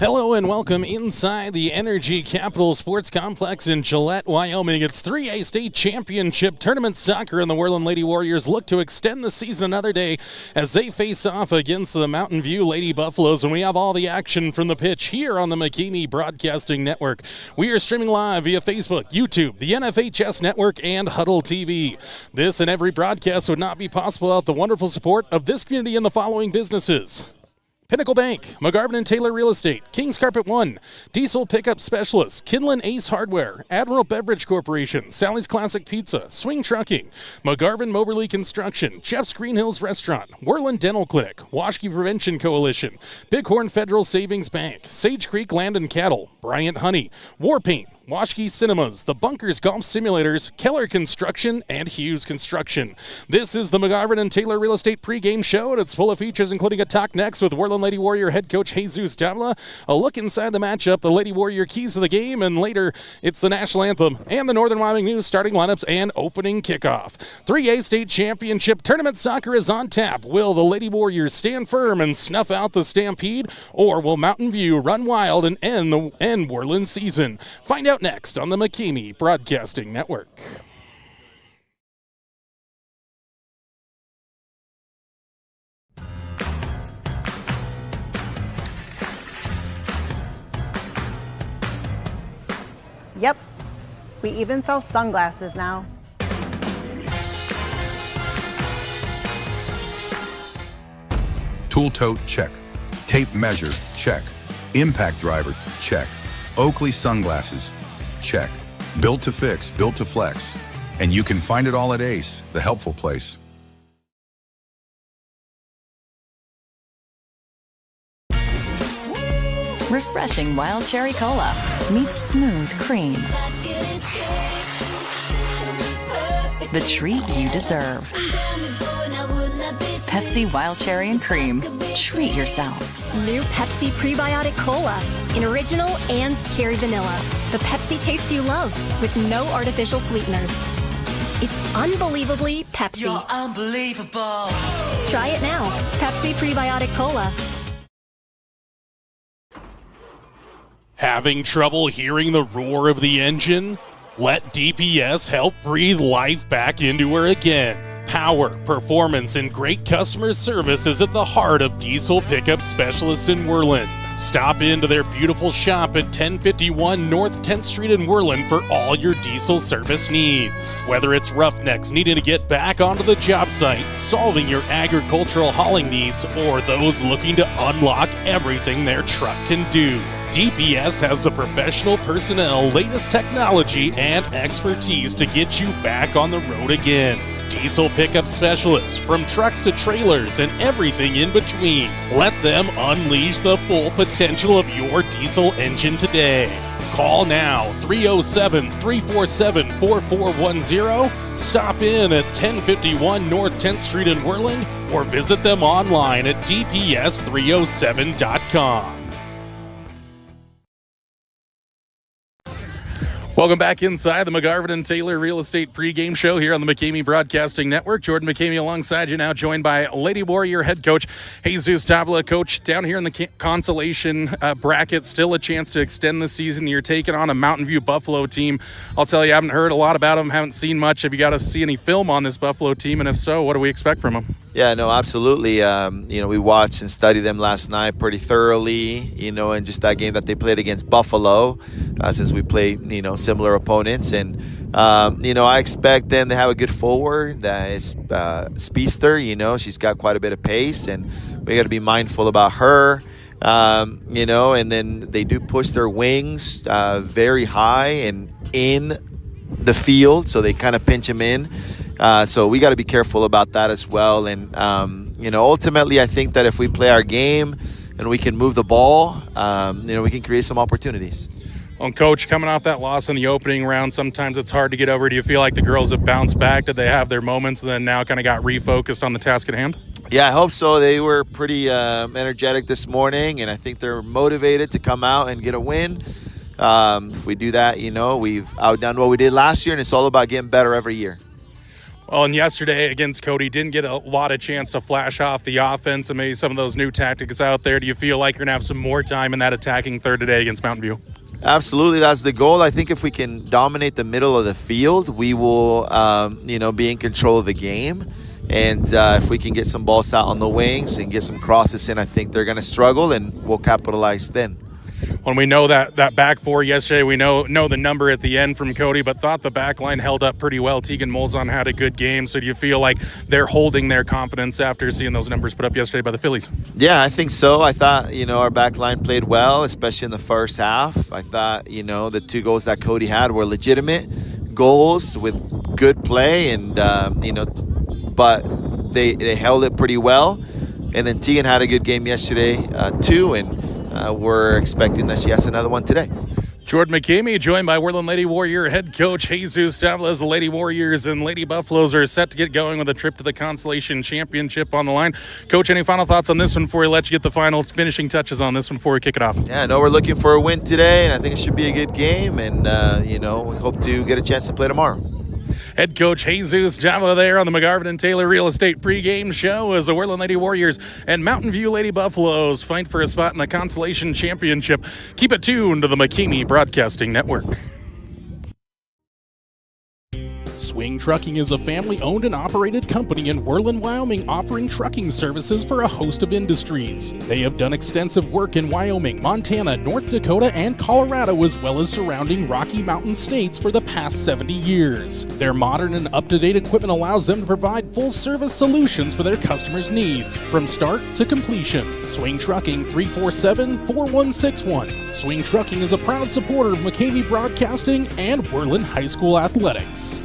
Hello and welcome inside the Energy Capital Sports Complex in Gillette, Wyoming. It's 3A State Championship Tournament Soccer, and the Worland Lady Warriors look to extend the season another day as they face off against the Mountain View Lady Buffaloes. And we have all the action from the pitch here on the Pregame Broadcasting Network. We are streaming live via Facebook, YouTube, the NFHS Network, and Huddle TV. This and every broadcast would not be possible without the wonderful support of this community and the following businesses: Pinnacle Bank, McGarvin and Taylor Real Estate, Kings Carpet One, Diesel Pickup Specialists, Kinlan Ace Hardware, Admiral Beverage Corporation, Sally's Classic Pizza, Swing Trucking, McGarvin Moberly Construction, Jeff's Green Hills Restaurant, Worland Dental Clinic, Washkey Prevention Coalition, Bighorn Federal Savings Bank, Sage Creek Land and Cattle, Bryant Honey, War Paint, Washkey Cinemas, the Bunkers Golf Simulators, Keller Construction, and Hughes Construction. This is the McGarvin and Taylor Real Estate pregame show, and it's full of features including a talk next with Worland Lady Warrior head coach Jesus Tabla, a look inside the matchup, the Lady Warrior keys of the game, and later it's the national anthem and the Northern Wyoming News starting lineups and opening kickoff. 3A State Championship Tournament Soccer is on tap. Will the Lady Warriors stand firm and snuff out the Stampede, or will Mountain View run wild and end Worland's season? Find out next on the Pregame Broadcasting Network. Yep, we even sell sunglasses now. Tool tote, check. Tape measure, check. Impact driver, check. Oakley sunglasses, check. Built to fix, built to flex. And you can find it all at Ace, the helpful place. Refreshing wild cherry cola meets smooth cream. The treat you deserve. Pepsi Wild Cherry and Cream. Treat yourself. New Pepsi Prebiotic Cola in original and cherry vanilla. The Pepsi taste you love with no artificial sweeteners. It's unbelievably Pepsi. You're unbelievable. Try it now. Pepsi Prebiotic Cola. Having trouble hearing the roar of the engine? Let DPS help breathe life back into her again. Power, performance, and great customer service is at the heart of Diesel Pickup Specialists in Worland. Stop into their beautiful shop at 1051 North 10th Street in Worland for all your diesel service needs. Whether it's roughnecks needing to get back onto the job site, solving your agricultural hauling needs, or those looking to unlock everything their truck can do, DPS has the professional personnel, latest technology, and expertise to get you back on the road again. Diesel Pickup Specialists, from trucks to trailers and everything in between. Let them unleash the full potential of your diesel engine today. Call now, 307-347-4410. Stop in at 1051 North 10th Street in Worland, or visit them online at dps307.com. Welcome back inside the McGarvin and Taylor Real Estate pregame show here on the Pregame Broadcasting Network. Jordan McCamey alongside you now, joined by Lady Warrior head coach Jesus Tabla. Coach, down here in the Consolation bracket, still a chance to extend the season. You're taking on a Mountain View Buffalo team. I'll tell you, I haven't heard a lot about them, haven't seen much. Have you got to see any film on this Buffalo team? And if so, what do we expect from them? Yeah, no, absolutely. We watched and studied them last night pretty thoroughly, and just that game that they played against Buffalo, since we played, similar opponents. And, I expect them to have a good forward that is speedster. She's got quite a bit of pace, and we got to be mindful about her. And then they do push their wings very high and in the field, so they kind of pinch them in. So we got to be careful about that as well. And, ultimately, I think that if we play our game and we can move the ball, we can create some opportunities. Well, Coach, coming off that loss in the opening round, sometimes it's hard to get over. Do you feel like the girls have bounced back? Did they have their moments and then now kind of got refocused on the task at hand? Yeah, I hope so. They were pretty energetic this morning, and I think they're motivated to come out and get a win. If we do that, we've outdone what we did last year, and it's all about getting better every year. Well, and yesterday against Cody, didn't get a lot of chance to flash off the offense and maybe some of those new tactics out there. Do you feel like you're going to have some more time in that attacking third today against Mountain View? Absolutely, that's the goal. I think if we can dominate the middle of the field, we will, be in control of the game. And if we can get some balls out on the wings and get some crosses in, I think they're going to struggle, and we'll capitalize then. When we know that back four yesterday, we know the number at the end from Cody, but thought the back line held up pretty well. Tegan Molzon had a good game. So do you feel like they're holding their confidence after seeing those numbers put up yesterday by the Phillies? Yeah, I think so. I thought, our back line played well, especially in the first half. I thought, the 2 goals that Cody had were legitimate goals with good play, and, but they held it pretty well. And then Tegan had a good game yesterday, too, and we're expecting that she has another one today. Jordan McCamey, joined by Worland Lady Warrior head coach Jesus Stavlas. The Lady Warriors and Lady Buffaloes are set to get going with a trip to the Consolation Championship on the line. Coach, any final thoughts on this one before we let you get the final finishing touches on this one before we kick it off? Yeah, no, we're looking for a win today, and I think it should be a good game, and, we hope to get a chance to play tomorrow. Head coach Jesus Java there on the McGarvin and Taylor Real Estate pregame show as the Worland Lady Warriors and Mountain View Lady Buffaloes fight for a spot in the Consolation Championship. Keep it tuned to the McCamey Broadcasting Network. Swing Trucking is a family-owned and operated company in Worland, Wyoming, offering trucking services for a host of industries. They have done extensive work in Wyoming, Montana, North Dakota, and Colorado, as well as surrounding Rocky Mountain states for the past 70 years. Their modern and up-to-date equipment allows them to provide full-service solutions for their customers' needs, from start to completion. Swing Trucking, 347-4161. Swing Trucking is a proud supporter of McCamey Broadcasting and Worland High School Athletics.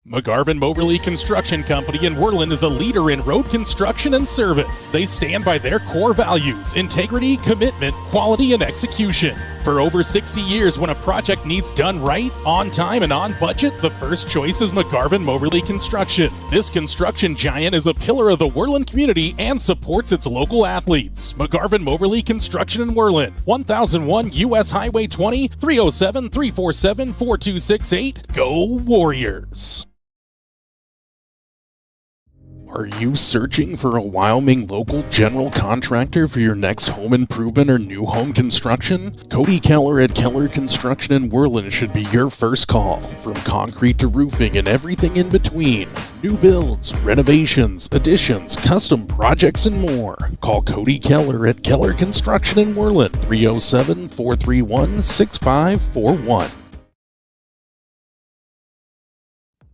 McGarvin Moberly Construction Company in Worland is a leader in road construction and service. They stand by their core values: integrity, commitment, quality, and execution. For over 60 years, when a project needs done right, on time, and on budget, the first choice is McGarvin Moberly Construction. This construction giant is a pillar of the Worland community and supports its local athletes. McGarvin Moberly Construction in Worland, 1001 U.S. Highway 20, 307-347-4268. Go Warriors! Are you searching for a Wyoming local general contractor for your next home improvement or new home construction? Cody Keller at Keller Construction in Worland should be your first call. From concrete to roofing and everything in between. New builds, renovations, additions, custom projects, and more. Call Cody Keller at Keller Construction in Worland, 307-431-6541.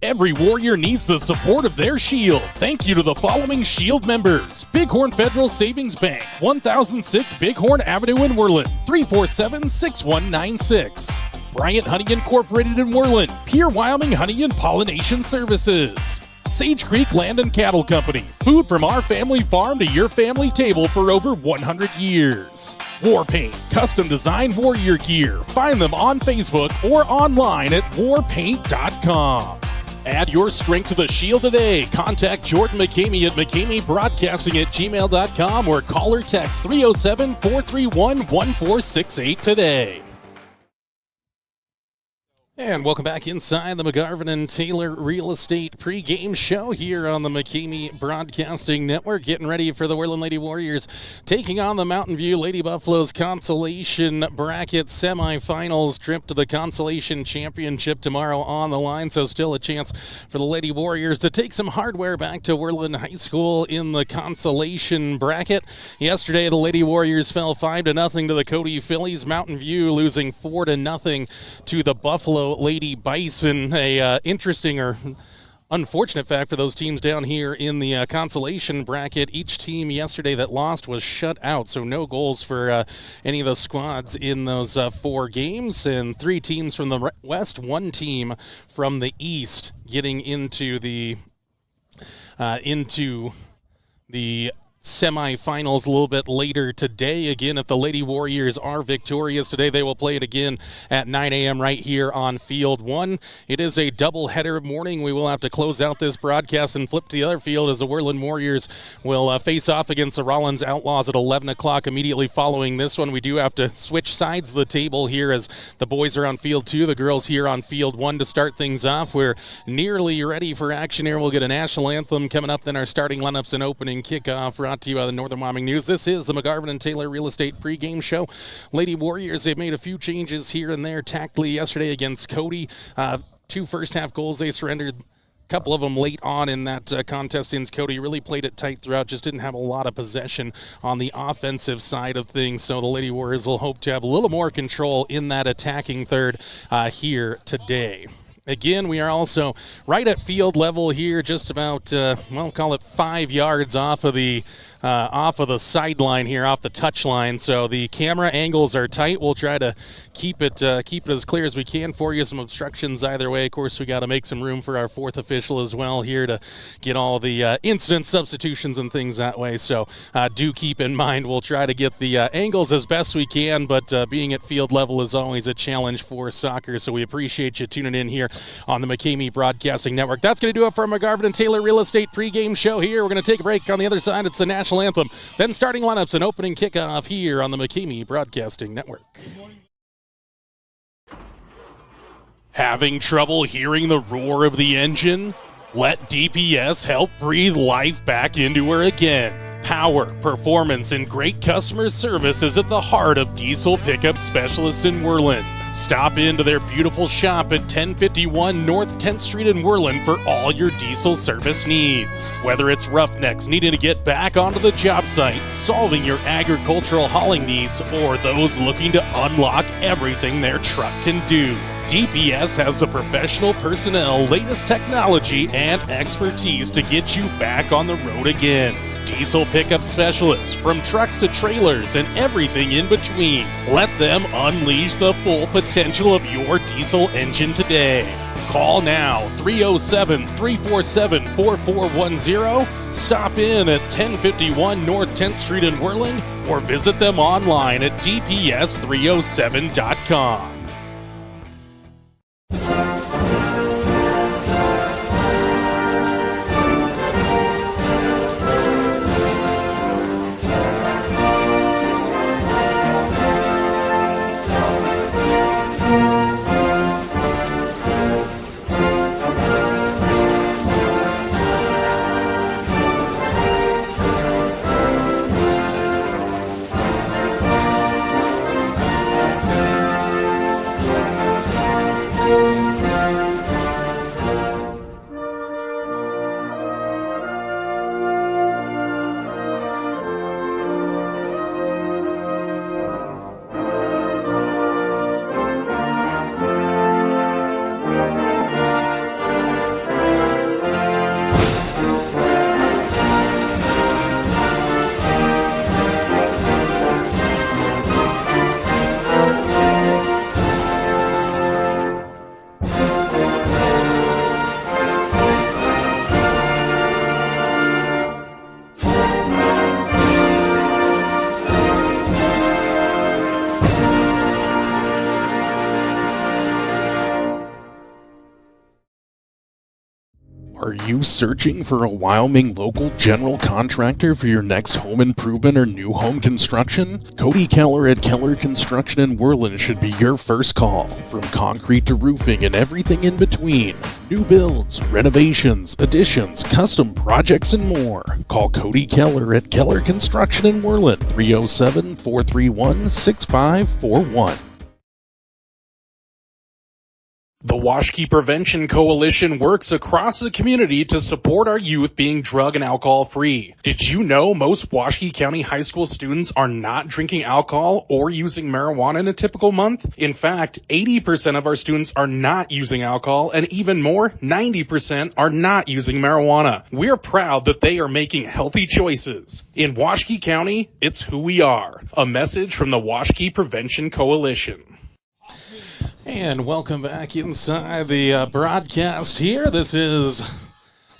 Every Warrior needs the support of their Shield. Thank you to the following Shield members: Bighorn Federal Savings Bank, 1006 Bighorn Avenue in Worland, 347-6196. Bryant Honey Incorporated in Worland, Pure Wyoming Honey and Pollination Services. Sage Creek Land and Cattle Company, food from our family farm to your family table for over 100 years. War Paint, custom designed warrior gear. Find them on Facebook or online at warpaint.com. Add your strength to the Shield today. Contact Jordan McCamey at McCameyBroadcasting@gmail.com or call or text 307-431-1468 today. And welcome back inside the McGarvin and Taylor Real Estate pregame show here on the McCamey Broadcasting Network. Getting ready for the Worland Lady Warriors taking on the Mountain View Lady Buffaloes Consolation Bracket Semifinals. Trip to the Consolation Championship tomorrow on the line, so still a chance for the Lady Warriors to take some hardware back to Worland High School in the Consolation Bracket. Yesterday, the Lady Warriors fell 5-0 to the Cody Phillies. Mountain View losing 4-0 to the Buffalo Lady Bison. A interesting or unfortunate fact for those teams down here in the consolation bracket. Each team yesterday that lost was shut out, so no goals for any of the squads in those 4 games. And 3 teams from the West, 1 team from the East getting into the semifinals a little bit later today. Again, if the Lady Warriors are victorious today, they will play it again at 9 a.m. right here on Field 1. It is a doubleheader morning. We will have to close out this broadcast and flip to the other field as the Worland Warriors will face off against the Rollins Outlaws at 11 o'clock immediately following this one. We do have to switch sides of the table here as the boys are on Field 2, the girls here on Field 1 to start things off. We're nearly ready for action here. We'll get a national anthem coming up, then our starting lineups and opening kickoff. Brought to you by the Northern Wyoming News. This is the McGarvin and Taylor Real Estate pregame show. Lady Warriors, they've made a few changes here and there tactically yesterday against Cody. 2 first-half goals they surrendered. A couple of them late on in that contest against Cody. Really played it tight throughout, just didn't have a lot of possession on the offensive side of things. So the Lady Warriors will hope to have a little more control in that attacking third here today. Again, we are also right at field level here, just about, call it 5 yards off of the sideline here, off the touch line. So the camera angles are tight. We'll try to keep it as clear as we can for you. Some obstructions either way. Of course, we got to make some room for our fourth official as well here to get all the incident substitutions and things that way. So do keep in mind, we'll try to get the angles as best we can, but being at field level is always a challenge for soccer. So we appreciate you tuning in here on the McCamey Broadcasting Network. That's going to do it for our McGarvin and Taylor Real Estate pregame show here. We're going to take a break. On the other side, it's the national anthem, then starting lineups and opening kickoff here on the McCamey Broadcasting Network. Having trouble hearing the roar of the engine? Let DPS help breathe life back into her again. Power, performance, and great customer service is at the heart of diesel pickup specialists in Worland. Stop into their beautiful shop at 1051 North 10th Street in Worland for all your diesel service needs. Whether it's roughnecks needing to get back onto the job site, solving your agricultural hauling needs, or those looking to unlock everything their truck can do, DPS has the professional personnel, latest technology, and expertise to get you back on the road again. Diesel pickup specialists, from trucks to trailers and everything in between. Let them unleash the full potential of your diesel engine today. Call now, 307-347-4410. Stop in at 1051 North 10th Street in Worland, or visit them online at dps307.com. Are you searching for a Wyoming local general contractor for your next home improvement or new home construction? Cody Keller at Keller Construction in Worland should be your first call. From concrete to roofing and everything in between. New builds, renovations, additions, custom projects, and more. Call Cody Keller at Keller Construction in Worland, 307-431-6541. The Washkey Prevention Coalition works across the community to support our youth being drug and alcohol free. Did you know most Washkey County high school students are not drinking alcohol or using marijuana in a typical month? In fact, 80% of our students are not using alcohol, and even more, 90% are not using marijuana. We're proud that they are making healthy choices. In Washkey County, it's who we are. A message from the Washkey Prevention Coalition. And welcome back inside the broadcast here. This is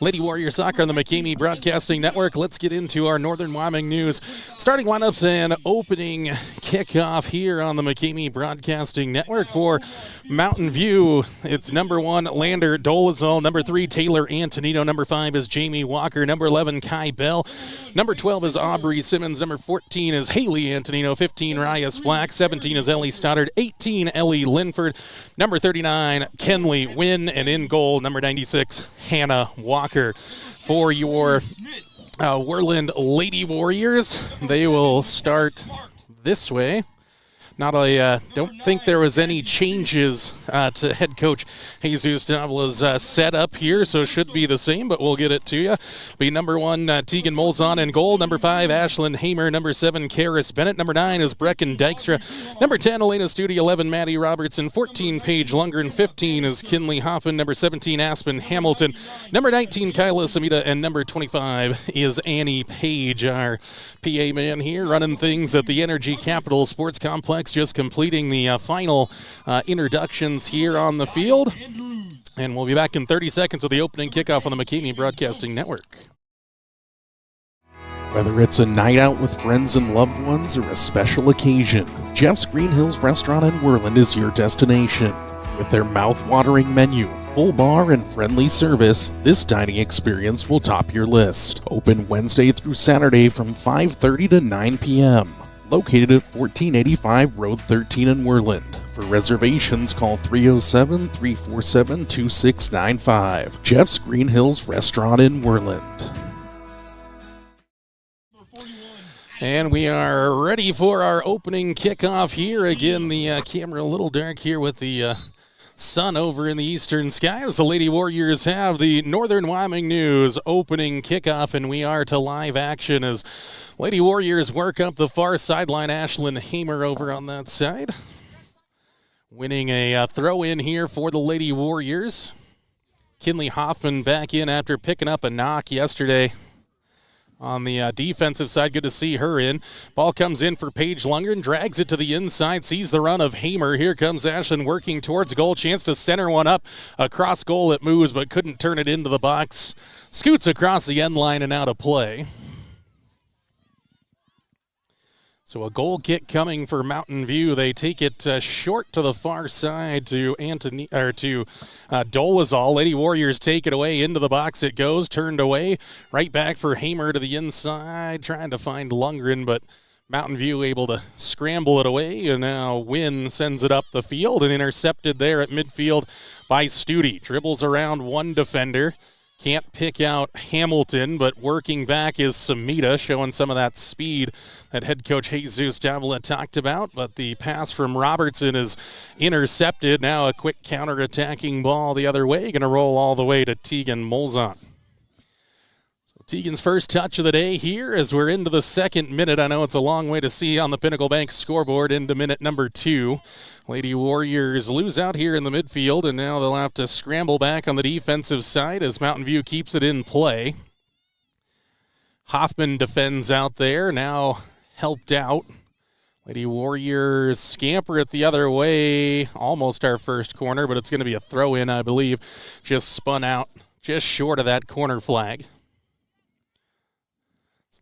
Lady Warrior Soccer on the McKamey Broadcasting Network. Let's get into our Northern Wyoming news. Starting lineups and opening kickoff here on the McKamey Broadcasting Network for Mountain View. It's number 1, Lander Dolezal. Number 3, Taylor Antonino. Number 5 is Jamie Walker. Number 11, Kai Bell. Number 12 is Aubrey Simmons. Number 14 is Haley Antonino. 15, Reyes Black. 17 is Ellie Stoddard. 18, Ellie Linford. Number 39, Kenley Wynn. And in goal, number 96, Hannah Walker. For your Worland Lady Warriors, they will start this way. Don't think there was any changes to head coach Jesus Davla's setup here, so it should be the same, but we'll get it to you. Be number 1, Tegan Molzon in goal. Number 5, Ashlyn Hamer. Number 7, Karis Bennett. Number 9 is Brecken Dykstra. Number 10, Elena Studi. 11, Maddie Robertson. 14, Paige Lundgren. 15 is Kinley Hoffman. Number 17, Aspen Hamilton. Number 19, Kyla Samita. And number 25 is Annie Page, our PA man here, running things at the Energy Capital Sports Complex, just completing the final introductions here on the field. And we'll be back in 30 seconds with the opening kickoff on the McKamey Broadcasting Network. Whether it's a night out with friends and loved ones or a special occasion, Jeff's Green Hills Restaurant in Worland is your destination. With their mouth-watering menu, full bar, and friendly service, this dining experience will top your list. Open Wednesday through Saturday from 5:30 to 9 p.m. Located at 1485 Road 13 in Worland. For reservations, call 307-347-2695. Jeff's Green Hills Restaurant in Worland. And we are ready for our opening kickoff here. Again, the camera a little dark here with the sun over in the eastern skies. The Lady Warriors have the Northern Wyoming News opening kickoff, and we are to live action as Lady Warriors work up the far sideline. Ashlyn Hamer over on that side, winning a throw in here for the Lady Warriors. Kinley Hoffman back in after picking up a knock yesterday on the defensive side. Good to see her in. Ball comes in for Paige Lundgren, drags it to the inside, sees the run of Hamer. Here comes Ashlyn working towards goal. Chance to center one up. Across goal it moves, but couldn't turn it into the box. Scoots across the end line and out of play. So a goal kick coming for Mountain View. They take it short to the far side to Dolezal. Lady Warriors take it away into the box. It goes turned away, right back for Hamer to the inside, trying to find Lundgren, but Mountain View able to scramble it away, and now Wynn sends it up the field and intercepted there at midfield by Studi. Dribbles around one defender. Can't pick out Hamilton, but working back is Samita, showing some of that speed that head coach Jesus Davila talked about. But the pass from Robertson is intercepted. Now a quick counter-attacking ball the other way. Going to roll all the way to Tegan Molzon. Tegan's first touch of the day here as we're into the second minute. I know it's a long way to see on the Pinnacle Bank scoreboard into minute number 2. Lady Warriors lose out here in the midfield, and now they'll have to scramble back on the defensive side as Mountain View keeps it in play. Hoffman defends out there, now helped out. Lady Warriors scamper it the other way. Almost our first corner, but it's going to be a throw-in, I believe. Just spun out just short of that corner flag.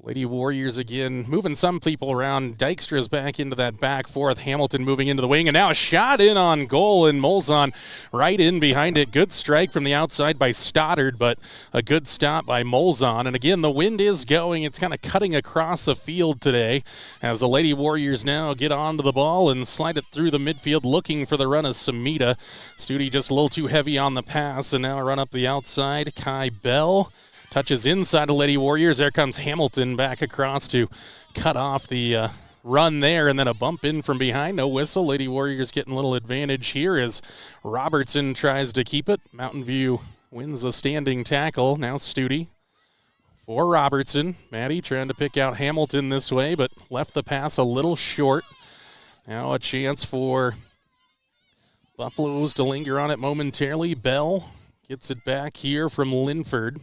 Lady Warriors again moving some people around. Dykstra's back into that back fourth. Hamilton moving into the wing, and now a shot in on goal, and Molzon right in behind it. Good strike from the outside by Stoddard, but a good stop by Molzon. And again, the wind is going. It's kind of cutting across the field today as the Lady Warriors now get onto the ball and slide it through the midfield looking for the run of Samita. Studi just a little too heavy on the pass, and now a run up the outside. Kai Bell touches inside of Lady Warriors. There comes Hamilton back across to cut off the run there, and then a bump in from behind. No whistle. Lady Warriors getting a little advantage here as Robertson tries to keep it. Mountain View wins a standing tackle. Now Studi for Robertson. Maddie trying to pick out Hamilton this way, but left the pass a little short. Now a chance for Buffaloes to linger on it momentarily. Bell gets it back here from Linford.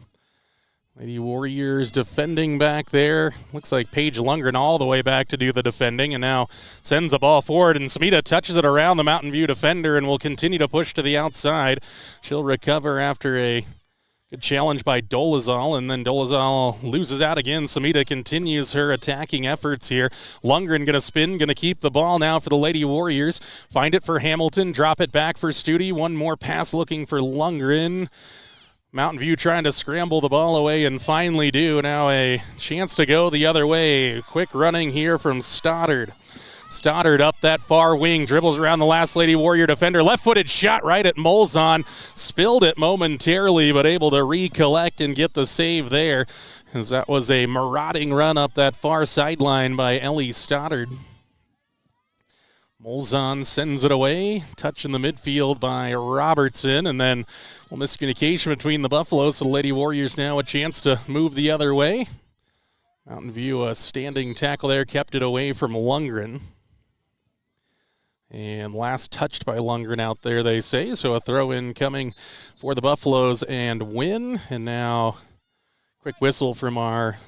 Lady Warriors defending back there. Looks like Paige Lundgren all the way back to do the defending, and now sends the ball forward, and Samita touches it around the Mountain View defender and will continue to push to the outside. She'll recover after a Good challenge by Dolezal, and then Dolezal loses out again. Samita continues her attacking efforts here. Lundgren going to spin, going to keep the ball now for the Lady Warriors. Find it for Hamilton, drop it back for Studi. One more pass looking for Lundgren. Mountain View trying to scramble the ball away and finally do. Now a chance to go the other way. Quick running here from Stoddard. Stoddard up that far wing, dribbles around the last Lady Warrior defender. Left-footed shot right at Molzon. Spilled it momentarily, but able to recollect and get the save there, as that was a marauding run up that far sideline by Ellie Stoddard. Molzon sends it away. Touch in the midfield by Robertson, and then a little miscommunication between the Buffaloes. So the Lady Warriors now a chance to move the other way. Mountain View, a standing tackle there, kept it away from Lundgren. And last touched by Lundgren out there, they say. So a throw-in coming for the Buffaloes and win. And now quick whistle from our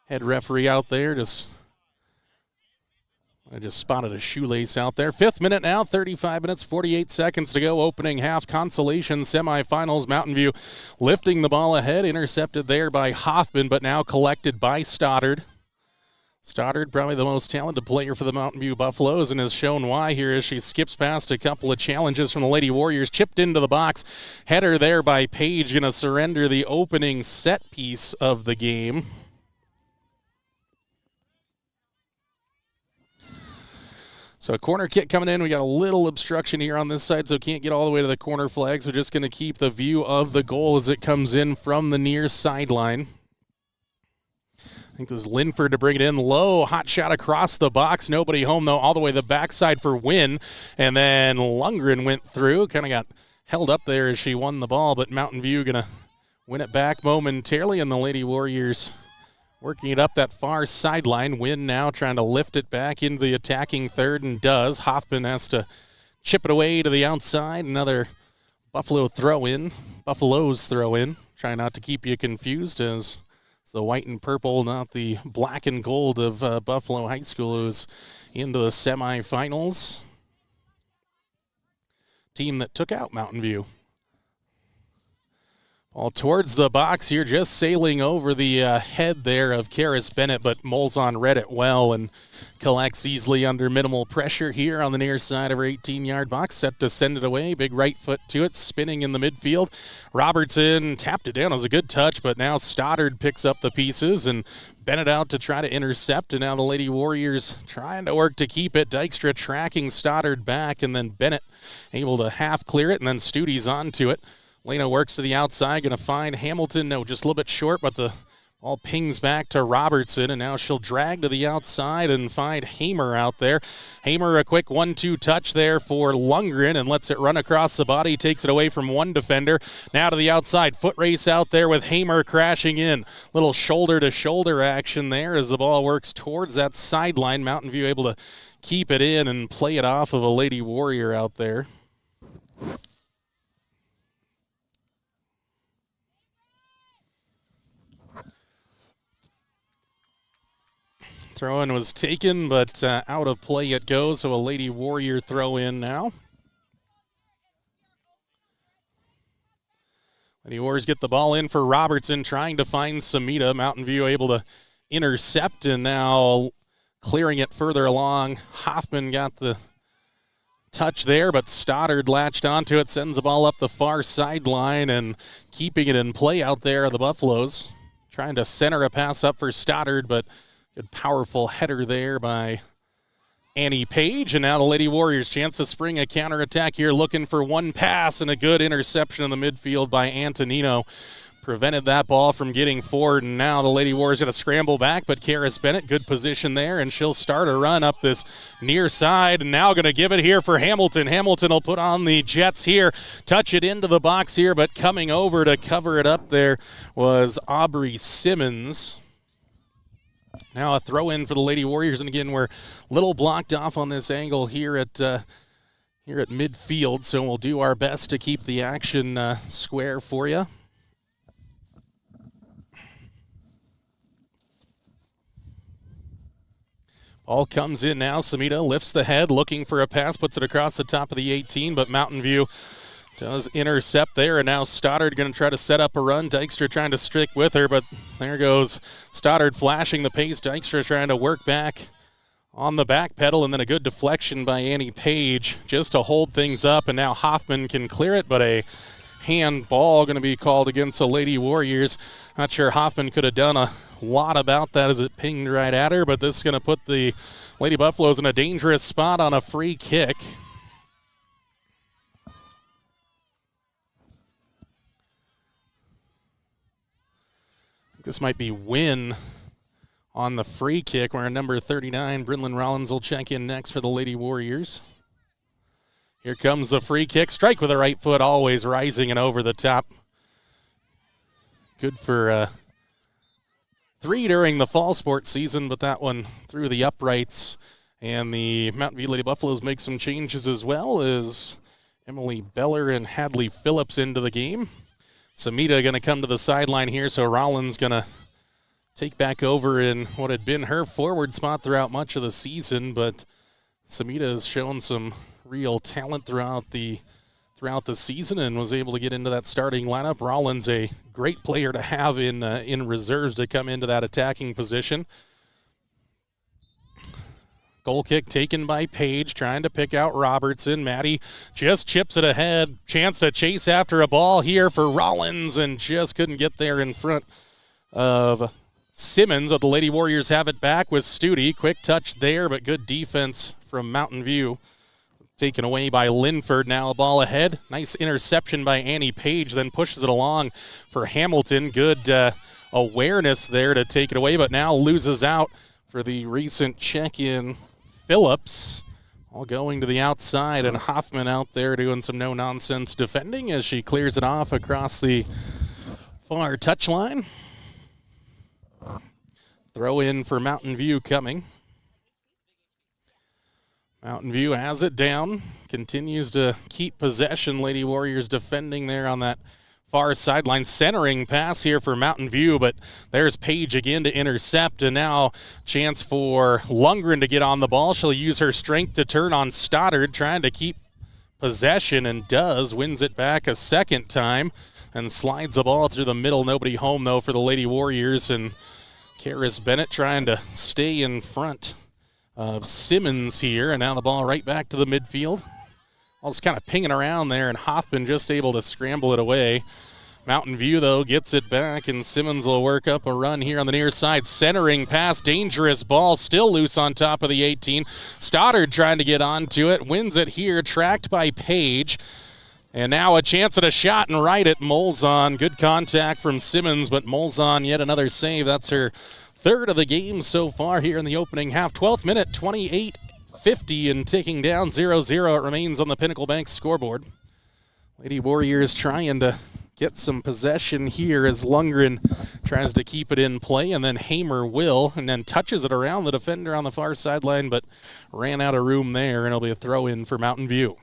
head referee out there. I just spotted a shoelace out there. 5th minute now, 35 minutes, 48 seconds to go. Opening half, Consolation semifinals. Mountain View lifting the ball ahead, intercepted there by Hoffman, but now collected by Stoddard. Stoddard, probably the most talented player for the Mountain View Buffaloes, and has shown why here as she skips past a couple of challenges from the Lady Warriors. Chipped into the box. Header there by Page, going to surrender the opening set piece of the game. So a corner kick coming in. We got a little obstruction here on this side, so can't get all the way to the corner flag. So just going to keep the view of the goal as it comes in from the near sideline. I think this is Linford to bring it in low. Hot shot across the box. Nobody home, though, all the way the backside for Wynn. And then Lundgren went through. Kind of got held up there as she won the ball, but Mountain View going to win it back momentarily, and the Lady Warriors working it up that far sideline. Wynn now trying to lift it back into the attacking third, and does. Hoffman has to chip it away to the outside. Another Buffaloes throw-in. Try not to keep you confused as it's the white and purple, not the black and gold of Buffalo High School, who's into the semifinals. Team that took out Mountain View. All towards the box here, just sailing over the head there of Karis Bennett, but Molzon read it well and collects easily under minimal pressure here on the near side of her 18-yard box. Set to send it away, big right foot to it, spinning in the midfield. Robertson tapped it down. It was a good touch, but now Stoddard picks up the pieces, and Bennett out to try to intercept, and now the Lady Warriors trying to work to keep it. Dykstra tracking Stoddard back, and then Bennett able to half clear it, and then Studi's onto it. Lena works to the outside, going to find Hamilton. No, just a little bit short, but the ball pings back to Robertson, and now she'll drag to the outside and find Hamer out there. Hamer, a quick 1-2 touch there for Lundgren, and lets it run across the body, takes it away from one defender. Now to the outside, foot race out there with Hamer crashing in. Little shoulder-to-shoulder action there as the ball works towards that sideline. Mountain View able to keep it in and play it off of a Lady Warrior out there. Throw-in was taken, but out of play it goes, so a Lady Warrior throw-in now. Lady Warriors get the ball in for Robertson, trying to find Samita. Mountain View able to intercept, and now clearing it further along. Hoffman got the touch there, but Stoddard latched onto it, sends the ball up the far sideline, and keeping it in play out there are the Buffaloes. Trying to center a pass up for Stoddard, but good powerful header there by Annie Page. And now the Lady Warriors chance to spring a counterattack here, looking for one pass, and a good interception in the midfield by Antonino. Prevented that ball from getting forward, and now the Lady Warriors going to scramble back, but Karis Bennett, good position there, and she'll start a run up this near side, and now going to give it here for Hamilton. Hamilton will put on the Jets here, touch it into the box here, but coming over to cover it up there was Aubrey Simmons. Now a throw-in for the Lady Warriors, and again, we're a little blocked off on this angle here at midfield, so we'll do our best to keep the action square for you. Ball comes in now. Samita lifts the head, looking for a pass, puts it across the top of the 18, but Mountain View Does intercept there, and now Stoddard going to try to set up a run. Dykstra trying to stick with her, but there goes Stoddard flashing the pace. Dykstra trying to work back on the back pedal, and then a good deflection by Annie Page just to hold things up, and now Hoffman can clear it, but a handball going to be called against the Lady Warriors. Not sure Hoffman could have done a lot about that as it pinged right at her, but this is going to put the Lady Buffaloes in a dangerous spot on a free kick. This might be Wynn on the free kick, where number 39, Brynlyn Rollins, will check in next for the Lady Warriors. Here comes the free kick. Strike with the right foot, always rising and over the top. Good for 3 during the fall sports season, but that one through the uprights. And the Mountain View Lady Buffaloes make some changes as well, as Emily Beller and Hadley Phillips into the game. Samita going to come to the sideline here, so Rollins going to take back over in what had been her forward spot throughout much of the season, but Samita has shown some real talent throughout the season and was able to get into that starting lineup. Rollins, a great player to have in reserves to come into that attacking position. Goal kick taken by Page, trying to pick out Robertson. Maddie just chips it ahead. Chance to chase after a ball here for Rollins, and just couldn't get there in front of Simmons. But the Lady Warriors have it back with Studi. Quick touch there, but good defense from Mountain View. Taken away by Linford. Now a ball ahead. Nice interception by Annie Page, then pushes it along for Hamilton. Good awareness there to take it away, but now loses out for the recent check-in. Phillips all going to the outside, and Hoffman out there doing some no-nonsense defending as she clears it off across the far touchline. Throw in for Mountain View coming. Mountain View has it down, continues to keep possession. Lady Warriors defending there on that far sideline. Centering pass here for Mountain View, but there's Page again to intercept, and now chance for Lundgren to get on the ball. She'll use her strength to turn on Stoddard, trying to keep possession, and does. Wins it back a second time and slides the ball through the middle. Nobody home, though, for the Lady Warriors, and Karis Bennett trying to stay in front of Simmons here, and now the ball right back to the midfield. All just kind of pinging around there, and Hoffman just able to scramble it away. Mountain View, though, gets it back, and Simmons will work up a run here on the near side. Centering pass, dangerous ball, still loose on top of the 18. Stoddard trying to get onto it, wins it here, tracked by Page. And now a chance at a shot and right at Molzon. Good contact from Simmons, but Molzon yet another save. That's her third of the game so far here in the opening half. 12th minute, 28:50 and ticking down 0-0. It remains on the Pinnacle Bank scoreboard. Lady Warriors trying to get some possession here as Lundgren tries to keep it in play, and then Hamer will, and then touches it around the defender on the far sideline, but ran out of room there, and it'll be a throw-in for Mountain View.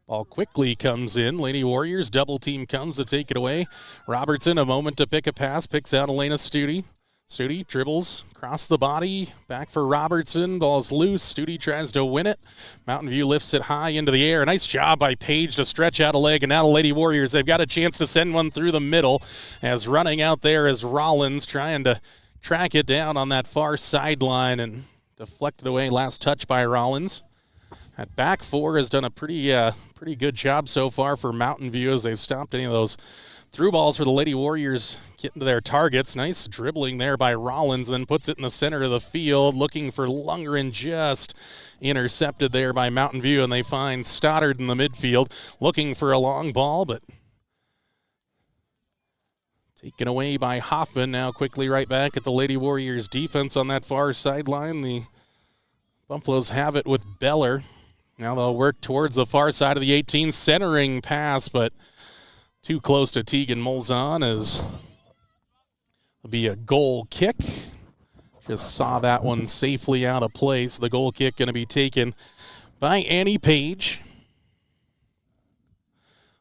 Ball quickly comes in. Lady Warriors double team comes to take it away. Robertson, a moment to pick a pass, picks out Elena Studi. Studi dribbles across the body, back for Robertson. Ball's loose. Studi tries to win it. Mountain View lifts it high into the air. Nice job by Page to stretch out a leg, and now the Lady Warriors, they've got a chance to send one through the middle, as running out there is Rollins trying to track it down on that far sideline and deflected away. Last touch by Rollins. That back four has done a pretty good job so far for Mountain View, as they've stopped any of those through balls for the Lady Warriors getting to their targets. Nice dribbling there by Rollins, then puts it in the center of the field, looking for Lundgren, just intercepted there by Mountain View, and they find Stoddard in the midfield, looking for a long ball, but taken away by Hoffman. Now quickly right back at the Lady Warriors defense on that far sideline. The Buffaloes have it with Beller. Now they'll work towards the far side of the 18, centering pass, but too close to Tegan Molzon, as it'll be a goal kick. Just saw that one safely out of place. The goal kick going to be taken by Annie Page.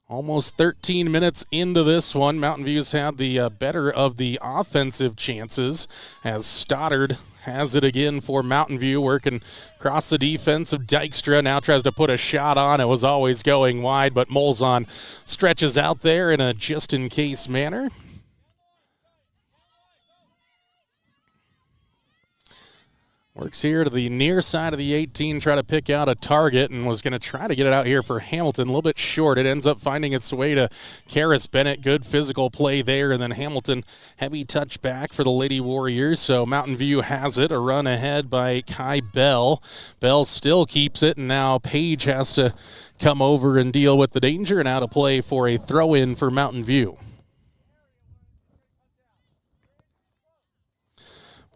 Almost 13 minutes into this one. Mountain View's had the better of the offensive chances as Stoddard has it again for Mountain View, working across the defense of Dykstra. Now tries to put a shot on. It was always going wide, but Molzon stretches out there in a just-in-case manner. Works here to the near side of the 18, try to pick out a target, and was going to try to get it out here for Hamilton. A little bit short. It ends up finding its way to Karis Bennett. Good physical play there, and then Hamilton, heavy touch back for the Lady Warriors. So Mountain View has it, a run ahead by Kai Bell. Bell still keeps it, and now Page has to come over and deal with the danger, and out of play for a throw-in for Mountain View.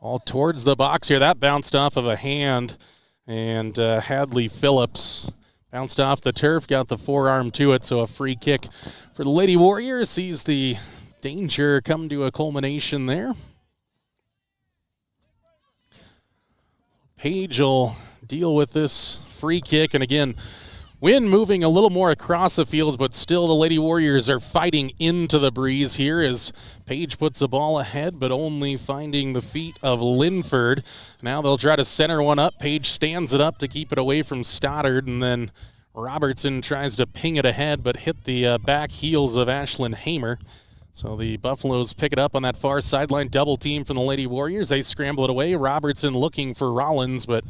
All towards the box here. That bounced off of a hand, and Hadley Phillips bounced off the turf, got the forearm to it, so a free kick for the Lady Warriors. Sees the danger come to a culmination there. Page will deal with this free kick, and again, wind moving a little more across the fields, but still the Lady Warriors are fighting into the breeze here as Page puts the ball ahead, but only finding the feet of Linford. Now they'll try to center one up. Page stands it up to keep it away from Stoddard, and then Robertson tries to ping it ahead, but hit the back heels of Ashlyn Hamer. So the Buffaloes pick it up on that far sideline, double team from the Lady Warriors. They scramble it away. Robertson looking for Rollins, but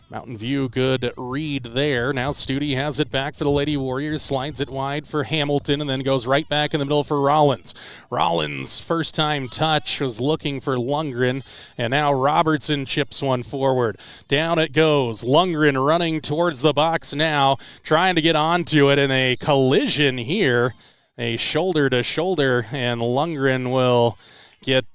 Mountain View good read there. Now Studi has it back for the Lady Warriors, slides it wide for Hamilton, and then goes right back in the middle for Rollins. Rollins' first time touch was looking for Lundgren, and now Robertson chips one forward. Down it goes. Lundgren running towards the box now, trying to get onto it in a collision here. A shoulder-to-shoulder, and Lundgren will get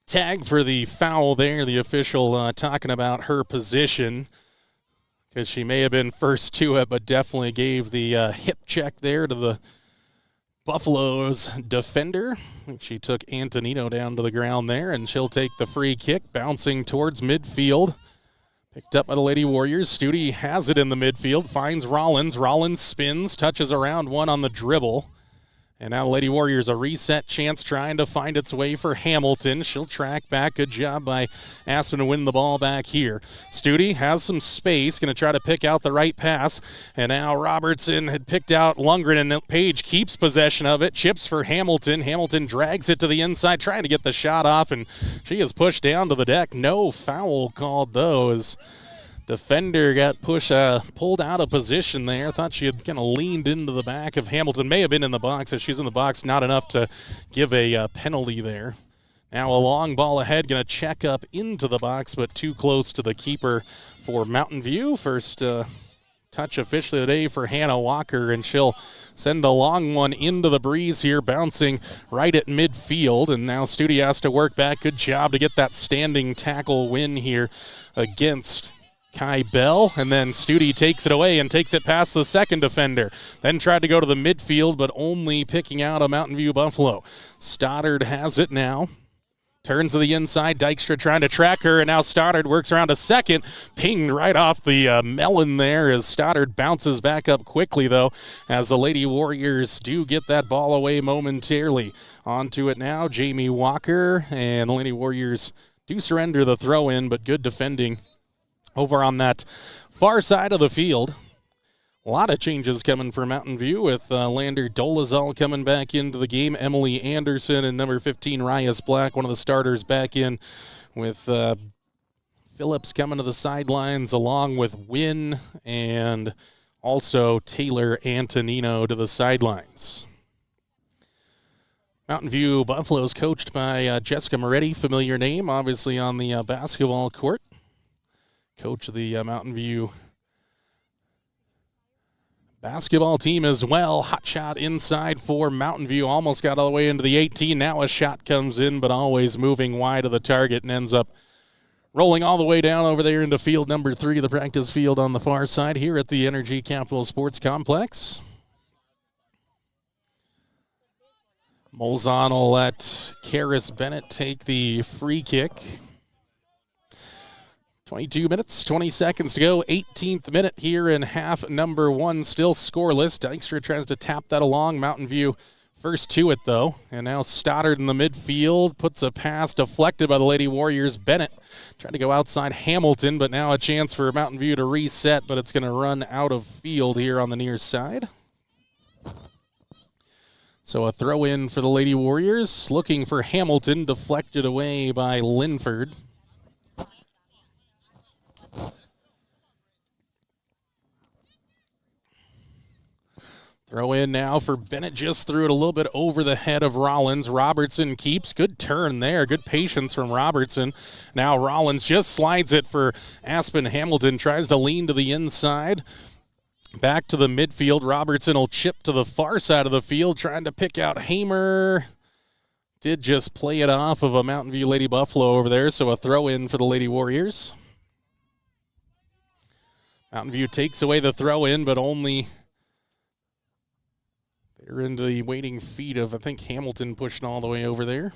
tagged for the foul there. The official talking about her position because she may have been first to it, but definitely gave the hip check there to the Buffaloes defender. She took Antonino down to the ground there, and she'll take the free kick, bouncing towards midfield. Picked up by the Lady Warriors. Studi has it in the midfield, finds Rollins. Rollins spins, touches around one on the dribble. And now Lady Warriors a reset chance trying to find its way for Hamilton. She'll track back. Good job by Aspen to win the ball back here. Studi has some space, going to try to pick out the right pass. And now Robertson had picked out Lundgren, and Page keeps possession of it. Chips for Hamilton. Hamilton drags it to the inside, trying to get the shot off, and she is pushed down to the deck. No foul called, though, as defender got pulled out of position there. Thought she had kind of leaned into the back of Hamilton. May have been in the box. If she's in the box, not enough to give a penalty there. Now a long ball ahead, going to check up into the box, but too close to the keeper for Mountain View. First touch officially today for Hannah Walker, and she'll send a long one into the breeze here, bouncing right at midfield. And now Studi has to work back. Good job to get that standing tackle win here against Kai Bell, and then Studi takes it away and takes it past the second defender. Then tried to go to the midfield, but only picking out a Mountain View Buffalo. Stoddard has it now. Turns to the inside. Dykstra trying to track her, and now Stoddard works around a second. Pinged right off the melon there as Stoddard bounces back up quickly, though, as the Lady Warriors do get that ball away momentarily. Onto it now, Jamie Walker, and the Lady Warriors do surrender the throw-in, but good defending over on that far side of the field. A lot of changes coming for Mountain View with Lander Dolezal coming back into the game. Emily Anderson and number 15, Ryas Black, one of the starters, back in with Phillips coming to the sidelines along with Wynn and also Taylor Antonino to the sidelines. Mountain View Buffaloes coached by Jessica Moretti, familiar name, obviously on the basketball court. Coach of the Mountain View basketball team as well. Hot shot inside for Mountain View. Almost got all the way into the 18. Now a shot comes in, but always moving wide of the target and ends up rolling all the way down over there into field number 3, the practice field on the far side here at the Energy Capital Sports Complex. Molzon will let Karis Bennett take the free kick. 22 minutes, 20 seconds to go. 18th minute here in half number one. Still scoreless. Dykstra tries to tap that along. Mountain View first to it, though. And now Stoddard in the midfield puts a pass deflected by the Lady Warriors. Bennett trying to go outside Hamilton, but now a chance for Mountain View to reset, but it's going to run out of field here on the near side. So a throw in for the Lady Warriors. Looking for Hamilton, deflected away by Linford. Throw in now for Bennett, just threw it a little bit over the head of Rollins. Robertson keeps. Good turn there. Good patience from Robertson. Now Rollins just slides it for Aspen Hamilton. Tries to lean to the inside. Back to the midfield. Robertson will chip to the far side of the field, trying to pick out Hamer. Did just play it off of a Mountain View Lady Buffalo over there, so a throw in for the Lady Warriors. Mountain View takes away the throw in, but only... They're into the waiting feet of, I think, Hamilton pushing all the way over there.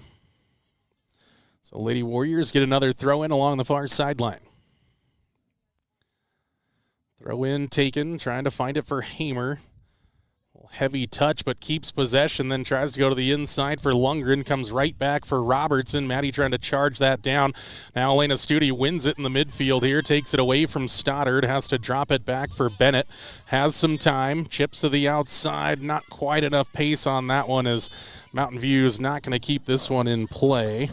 So Lady Warriors get another throw in along the far sideline. Throw in taken, trying to find it for Hamer. Heavy touch, but keeps possession, then tries to go to the inside for Lundgren, comes right back for Robertson. Maddie trying to charge that down. Now Elena Studi wins it in the midfield here, takes it away from Stoddard, has to drop it back for Bennett. Has some time, chips to the outside, not quite enough pace on that one as Mountain View is not going to keep this one in play.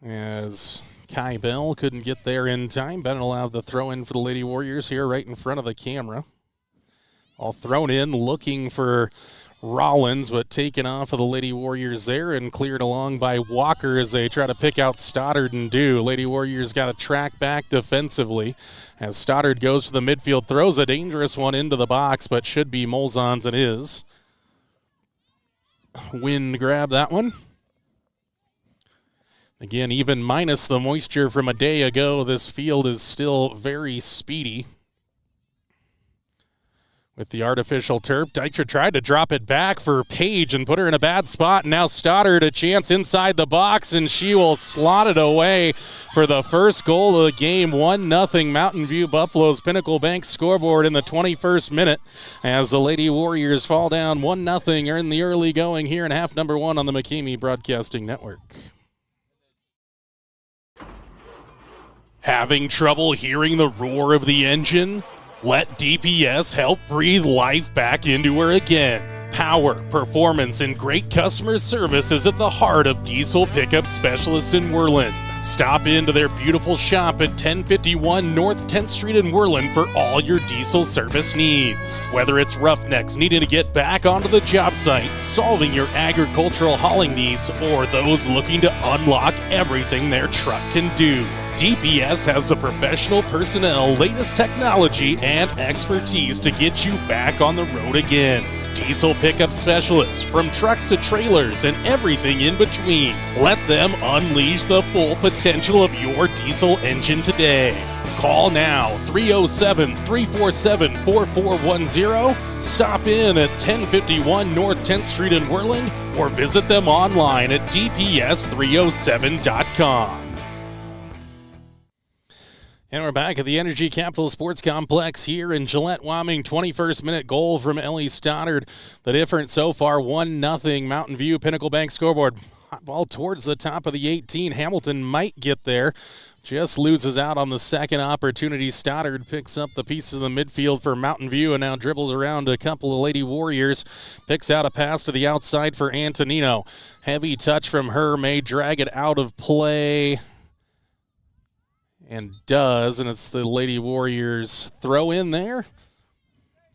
As Kai Bell couldn't get there in time. Bennett will have the throw in for the Lady Warriors here right in front of the camera. All thrown in, looking for Rollins, but taken off of the Lady Warriors there and cleared along by Walker as they try to pick out Stoddard and do. Lady Warriors got to track back defensively as Stoddard goes to the midfield, throws a dangerous one into the box, but should be Molzon's and is. Wind grab that one. Again, even minus the moisture from a day ago, this field is still very speedy. With the artificial turf, Dykstra tried to drop it back for Page and put her in a bad spot. Now Stoddard a chance inside the box, and she will slot it away for the first goal of the game. 1-0 Mountain View Buffalo's Pinnacle Bank scoreboard in the 21st minute as the Lady Warriors fall down 1-0 in the early going here in half number one on the McCamey Broadcasting Network. Having trouble hearing the roar of the engine? Let DPS help breathe life back into her again. Power, performance, and great customer service is at the heart of diesel pickup specialists in Worland. Stop into their beautiful shop at 1051 North 10th Street in Worland for all your diesel service needs. Whether it's roughnecks needing to get back onto the job site, solving your agricultural hauling needs, or those looking to unlock everything their truck can do, DPS has the professional personnel, latest technology, and expertise to get you back on the road again. Diesel pickup specialists, from trucks to trailers and everything in between. Let them unleash the full potential of your diesel engine today. Call now, 307-347-4410. Stop in at 1051 North 10th Street in Worland or visit them online at dps307.com. And we're back at the Energy Capital Sports Complex here in Gillette, Wyoming. 21st minute goal from Ellie Stoddard. The difference so far, 1-0 Mountain View Pinnacle Bank scoreboard. Hot ball towards the top of the 18. Hamilton might get there. Just loses out on the second opportunity. Stoddard picks up the pieces of the midfield for Mountain View and now dribbles around a couple of Lady Warriors. Picks out a pass to the outside for Antonino. Heavy touch from her, may drag it out of play. And does, and it's the Lady Warriors throw in there.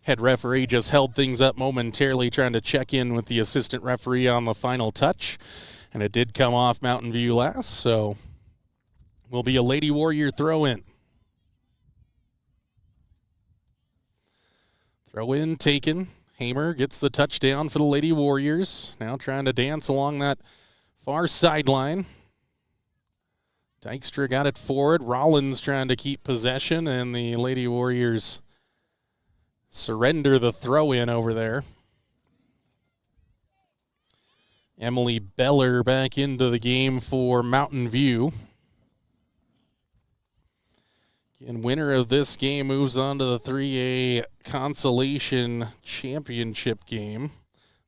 Head referee just held things up momentarily, trying to check in with the assistant referee on the final touch. And it did come off Mountain View last, so will be a Lady Warrior throw in. Throw in taken. Hamer gets the touchdown for the Lady Warriors. Now trying to dance along that far sideline. Dykstra got it forward. Rollins trying to keep possession, and the Lady Warriors surrender the throw-in over there. Emily Beller back into the game for Mountain View. And winner of this game moves on to the 3A Consolation Championship game.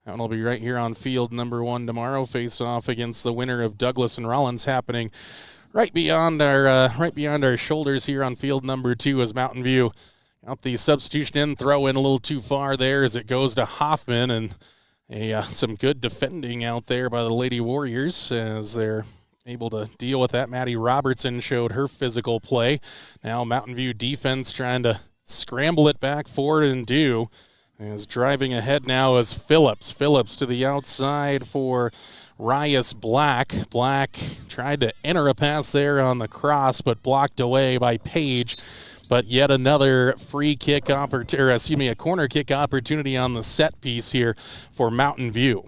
That one will be right here on field number 1 tomorrow. Face off against the winner of Douglas and Rollins, happening right beyond our shoulders here on field number 2 as Mountain View out the substitution in, throw in a little too far there as it goes to Hoffman, and some good defending out there by the Lady Warriors as they're able to deal with that. Maddie Robertson showed her physical play. Now Mountain View defense trying to scramble it back forward and do. Is driving ahead now as Phillips. Phillips to the outside for Rias Black. Black tried to enter a pass there on the cross, but blocked away by Page. But yet another free kick opportunity, a corner kick opportunity on the set piece here for Mountain View.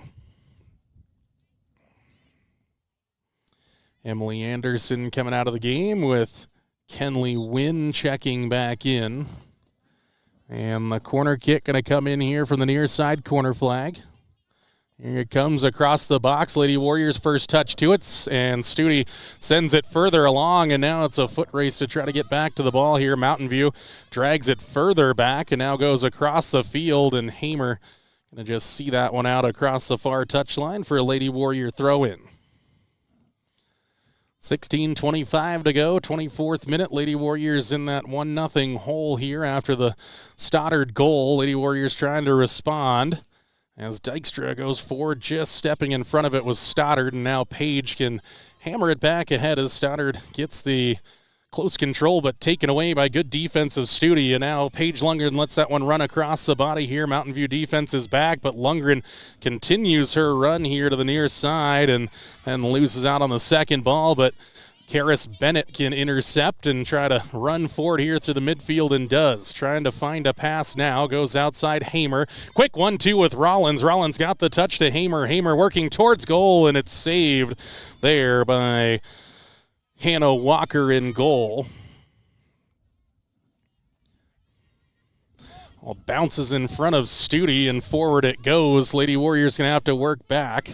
Emily Anderson coming out of the game with Kenley Wynn checking back in. And the corner kick going to come in here from the near side corner flag. Here it comes across the box. Lady Warriors first touch to it, and Studi sends it further along, and now it's a foot race to try to get back to the ball here. Mountain View drags it further back and now goes across the field, and Hamer going to just see that one out across the far touchline for a Lady Warrior throw-in. 16:25 to go, 24th minute. Lady Warriors in that 1-0 hole here after the Stoddard goal. Lady Warriors trying to respond as Dykstra goes forward, just stepping in front of it was Stoddard, and now Page can hammer it back ahead as Stoddard gets the close control, but taken away by good defensive Studi. And now Paige Lundgren lets that one run across the body here. Mountain View defense is back, but Lundgren continues her run here to the near side and loses out on the second ball. But Karis Bennett can intercept and try to run forward here through the midfield, and does. Trying to find a pass now. Goes outside Hamer. Quick 1-2 with Rollins. Rollins got the touch to Hamer. Hamer working towards goal, and it's saved there by Hannah Walker in goal. Well, bounces in front of Studi, and forward it goes. Lady Warriors going to have to work back.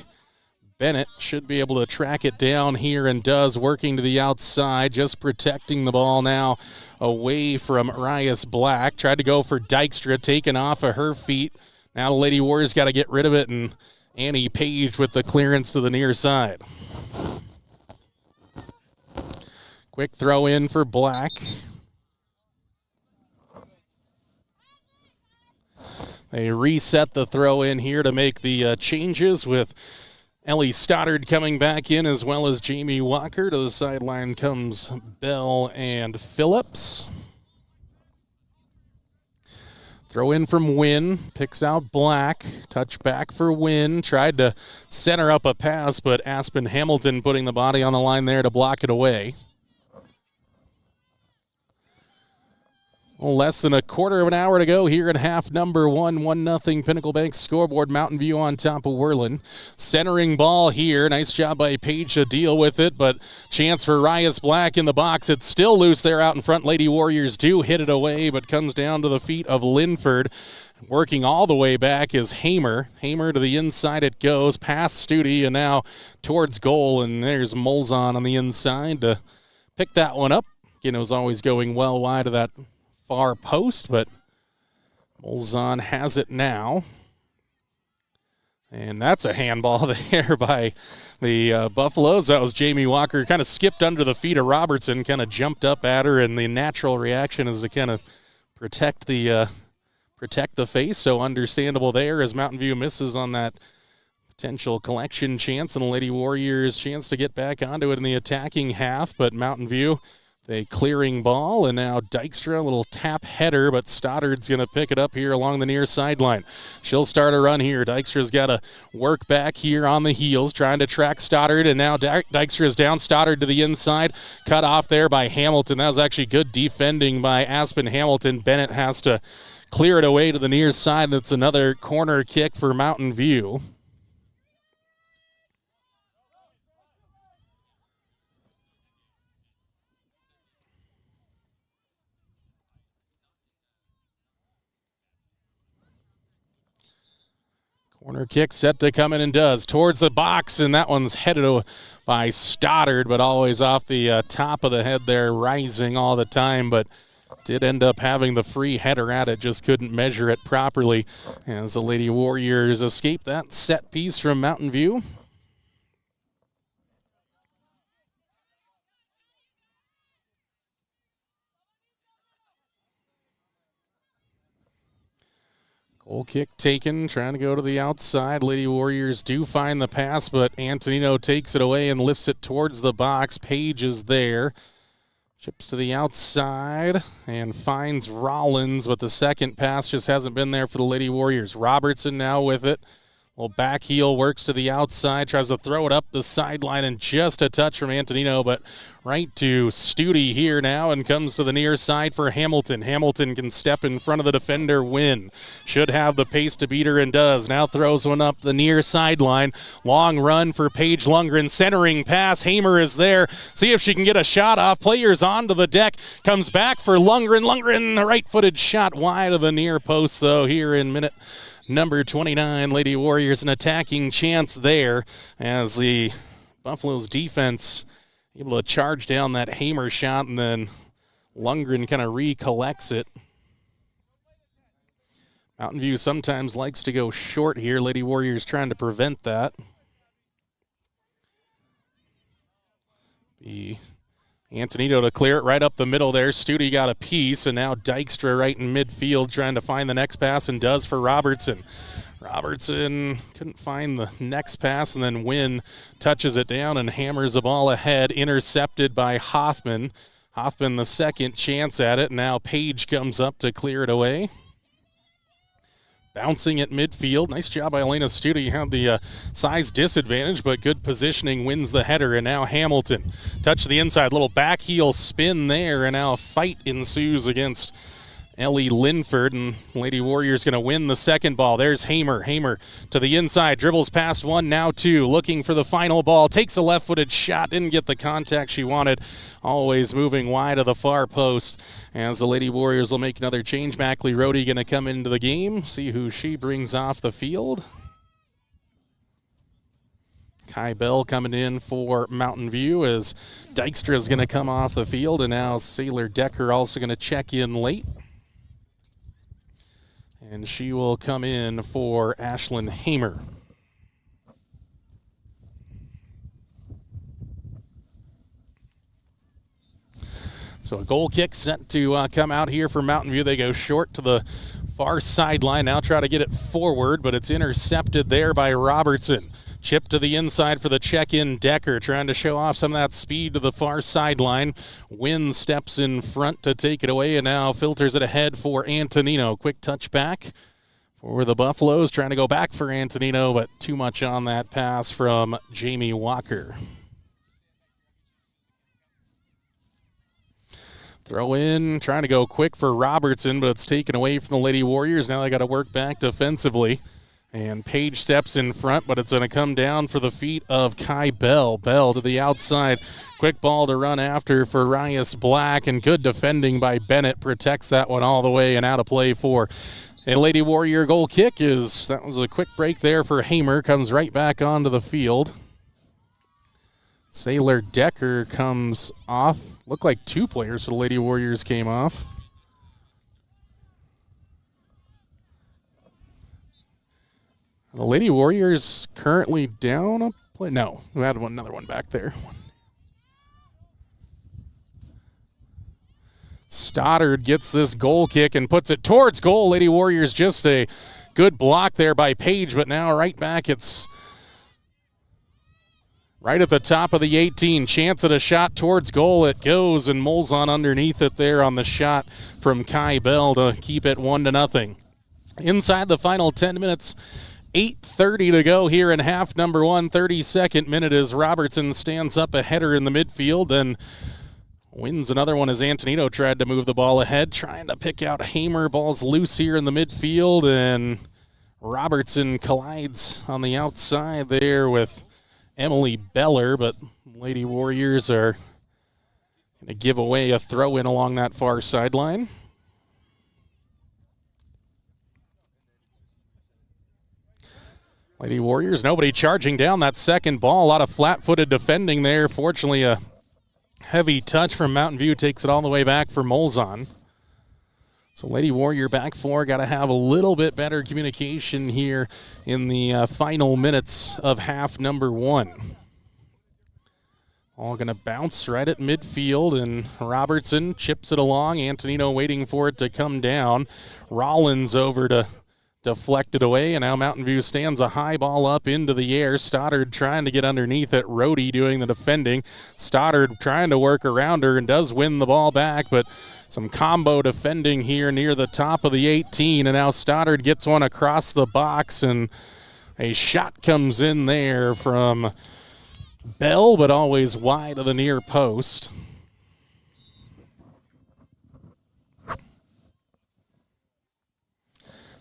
Bennett should be able to track it down here, and does, working to the outside, just protecting the ball now away from Rias Black. Tried to go for Dykstra, taken off of her feet. Now the Lady Warriors got to get rid of it, and Annie Page with the clearance to the near side. Quick throw in for Black. They reset the throw in here to make the changes, with Ellie Stoddard coming back in as well as Jamie Walker. To the sideline comes Bell and Phillips. Throw in from Wynn, picks out Black, touch back for Wynn, tried to center up a pass, but Aspen Hamilton putting the body on the line there to block it away. Well, less than a quarter of an hour to go here in half number 1. 1-0 Pinnacle Bank scoreboard. Mountain View on top of Worland. Centering ball here. Nice job by Page to deal with it, but chance for Rias Black in the box. It's still loose there out in front. Lady Warriors do hit it away, but comes down to the feet of Linford. Working all the way back is Hamer. Hamer to the inside it goes, past Studi, and now towards goal, and there's Molzon on the inside to pick that one up. Again, it was always going well wide of that far post, but Molzon has it now. And that's a handball there by the Buffaloes. That was Jamie Walker. Kind of skipped under the feet of Robertson, kind of jumped up at her, and the natural reaction is to kind of protect the face. So understandable there as Mountain View misses on that potential collection chance, and the Lady Warriors chance to get back onto it in the attacking half. But Mountain View, a clearing ball, and now Dykstra, a little tap header, but Stoddard's going to pick it up here along the near sideline. She'll start a run here. Dykstra's got to work back here on the heels, trying to track Stoddard, and now Dykstra's down. Stoddard to the inside, cut off there by Hamilton. That was actually good defending by Aspen Hamilton. Bennett has to clear it away to the near side, and it's another corner kick for Mountain View. Corner kick set to come in and does. Towards the box, and that one's headed by Stoddard, but always off the top of the head there, rising all the time, but did end up having the free header at it, just couldn't measure it properly as the Lady Warriors escape that set piece from Mountain View. Goal kick taken, trying to go to the outside. Lady Warriors do find the pass, but Antonino takes it away and lifts it towards the box. Page is there. Chips to the outside and finds Rollins, but the second pass just hasn't been there for the Lady Warriors. Robertson now with it. Well, back heel works to the outside, tries to throw it up the sideline, and just a touch from Antonino, but right to Studi here now, and comes to the near side for Hamilton. Hamilton can step in front of the defender, win. Should have the pace to beat her, and does. Now throws one up the near sideline. Long run for Paige Lundgren. Centering pass. Hamer is there. See if she can get a shot off. Players onto the deck. Comes back for Lundgren. Lundgren, a right-footed shot wide of the near post, though, here in minute number 29, Lady Warriors, an attacking chance there as the Buffalo's defense able to charge down that Hamer shot, and then Lundgren kind of recollects it. Mountain View sometimes likes to go short here. Lady Warriors trying to prevent that. Antonino to clear it right up the middle there. Studi got a piece, and now Dykstra right in midfield trying to find the next pass, and does for Robertson. Robertson couldn't find the next pass, and then Wynn touches it down and hammers the ball ahead, intercepted by Hoffman. Hoffman the second chance at it. Now Page comes up to clear it away. Bouncing at midfield. Nice job by Elena Studi. Had the size disadvantage, but good positioning wins the header. And now Hamilton. Touch to the inside. Little back heel spin there. And now a fight ensues against Ellie Linford. And Lady Warriors going to win the second ball. There's Hamer. Hamer to the inside. Dribbles past one, now two. Looking for the final ball. Takes a left-footed shot. Didn't get the contact she wanted. Always moving wide of the far post. As the Lady Warriors will make another change. Mackley Rohde going to come into the game. See who she brings off the field. Kai Bell coming in for Mountain View as Dykstra is going to come off the field. And now Sailor Decker also going to check in late. And she will come in for Ashlyn Hamer. So a goal kick set to come out here for Mountain View. They go short to the far sideline. Now try to get it forward, but it's intercepted there by Robertson. Chip to the inside for the check-in. Decker trying to show off some of that speed to the far sideline. Wynn steps in front to take it away, and now filters it ahead for Antonino. Quick touch back for the Buffaloes. Trying to go back for Antonino, but too much on that pass from Jamie Walker. Throw in, trying to go quick for Robertson, but it's taken away from the Lady Warriors. Now they got to work back defensively. And Page steps in front, but it's going to come down for the feet of Kai Bell. Bell to the outside. Quick ball to run after for Rias Black, and good defending by Bennett. Protects that one all the way and out of play for a Lady Warrior goal kick. That was a quick break there for Hamer. Comes right back onto the field. Sailor Decker comes off. Looked like two players for the Lady Warriors came off. The Lady Warriors currently down a play. No, we had another one back there. Stoddard gets this goal kick and puts it towards goal. Lady Warriors just a good block there by Page, but now right back it's right at the top of the 18. Chance at a shot towards goal. It goes, and Molzon underneath it there on the shot from Kai Bell to keep it 1-0. Inside the final 10 minutes, 8:30 to go here in half number one. 32nd minute as Robertson stands up a header in the midfield and wins another one as Antonino tried to move the ball ahead, trying to pick out Hamer. Ball's loose here in the midfield, and Robertson collides on the outside there with Emily Beller, but Lady Warriors are going to give away a throw-in along that far sideline. Lady Warriors, nobody charging down that second ball. A lot of flat-footed defending there. Fortunately, a heavy touch from Mountain View takes it all the way back for Molzon. So Lady Warrior back four, got to have a little bit better communication here in the final minutes of half number one. All going to bounce right at midfield, and Robertson chips it along. Antonino waiting for it to come down. Rollins over to deflect it away, and now Mountain View stands a high ball up into the air. Stoddard trying to get underneath it. Rohde doing the defending. Stoddard trying to work around her and does win the ball back, but some combo defending here near the top of the 18, and now Stoddard gets one across the box, and a shot comes in there from Bell, but always wide of the near post.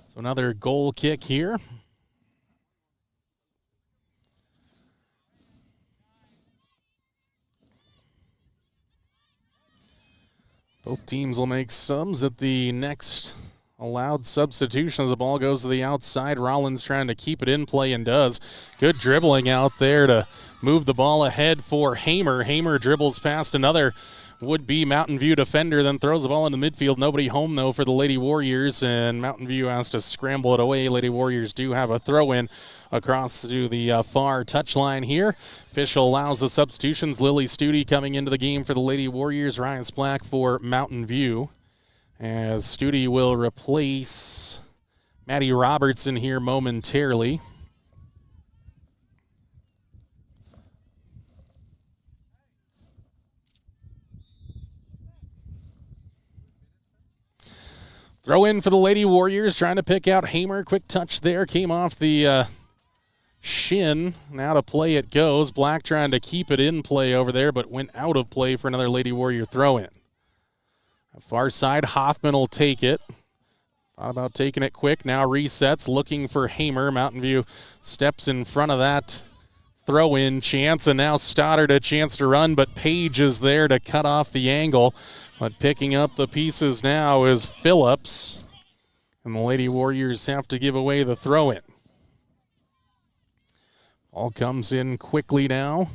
So another goal kick here. Both teams will make subs at the next allowed substitution as the ball goes to the outside. Rollins trying to keep it in play and does. Good dribbling out there to move the ball ahead for Hamer. Hamer dribbles past another would-be Mountain View defender, then throws the ball into midfield. Nobody home, though, for the Lady Warriors, and Mountain View has to scramble it away. Lady Warriors do have a throw-in across to the far touchline here. Official allows the substitutions. Lily Studi coming into the game for the Lady Warriors. Ryan Splack for Mountain View, as Studi will replace Maddie Robertson here momentarily. Throw in for the Lady Warriors, trying to pick out Hamer. Quick touch there, came off the shin. Now to play it goes. Black trying to keep it in play over there, but went out of play for another Lady Warrior throw-in. Far side, Hoffman will take it. Thought about taking it quick. Now resets, looking for Hamer. Mountain View steps in front of that throw-in chance, and now Stoddard a chance to run, but Page is there to cut off the angle. But picking up the pieces now is Phillips, and the Lady Warriors have to give away the throw-in. Ball comes in quickly now.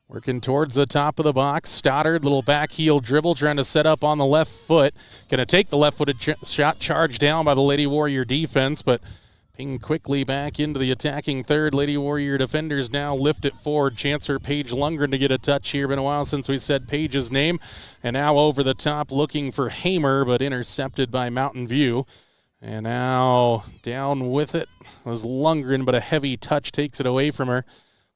Working towards the top of the box. Stoddard, little back heel dribble, trying to set up on the left foot. Going to take the left-footed shot, charged down by the Lady Warrior defense, but ping quickly back into the attacking third. Lady Warrior defenders now lift it forward. Chance for Paige Lundgren to get a touch here. Been a while since we said Paige's name. And now over the top looking for Hamer, but intercepted by Mountain View. And now down with it was Lundgren, but a heavy touch takes it away from her.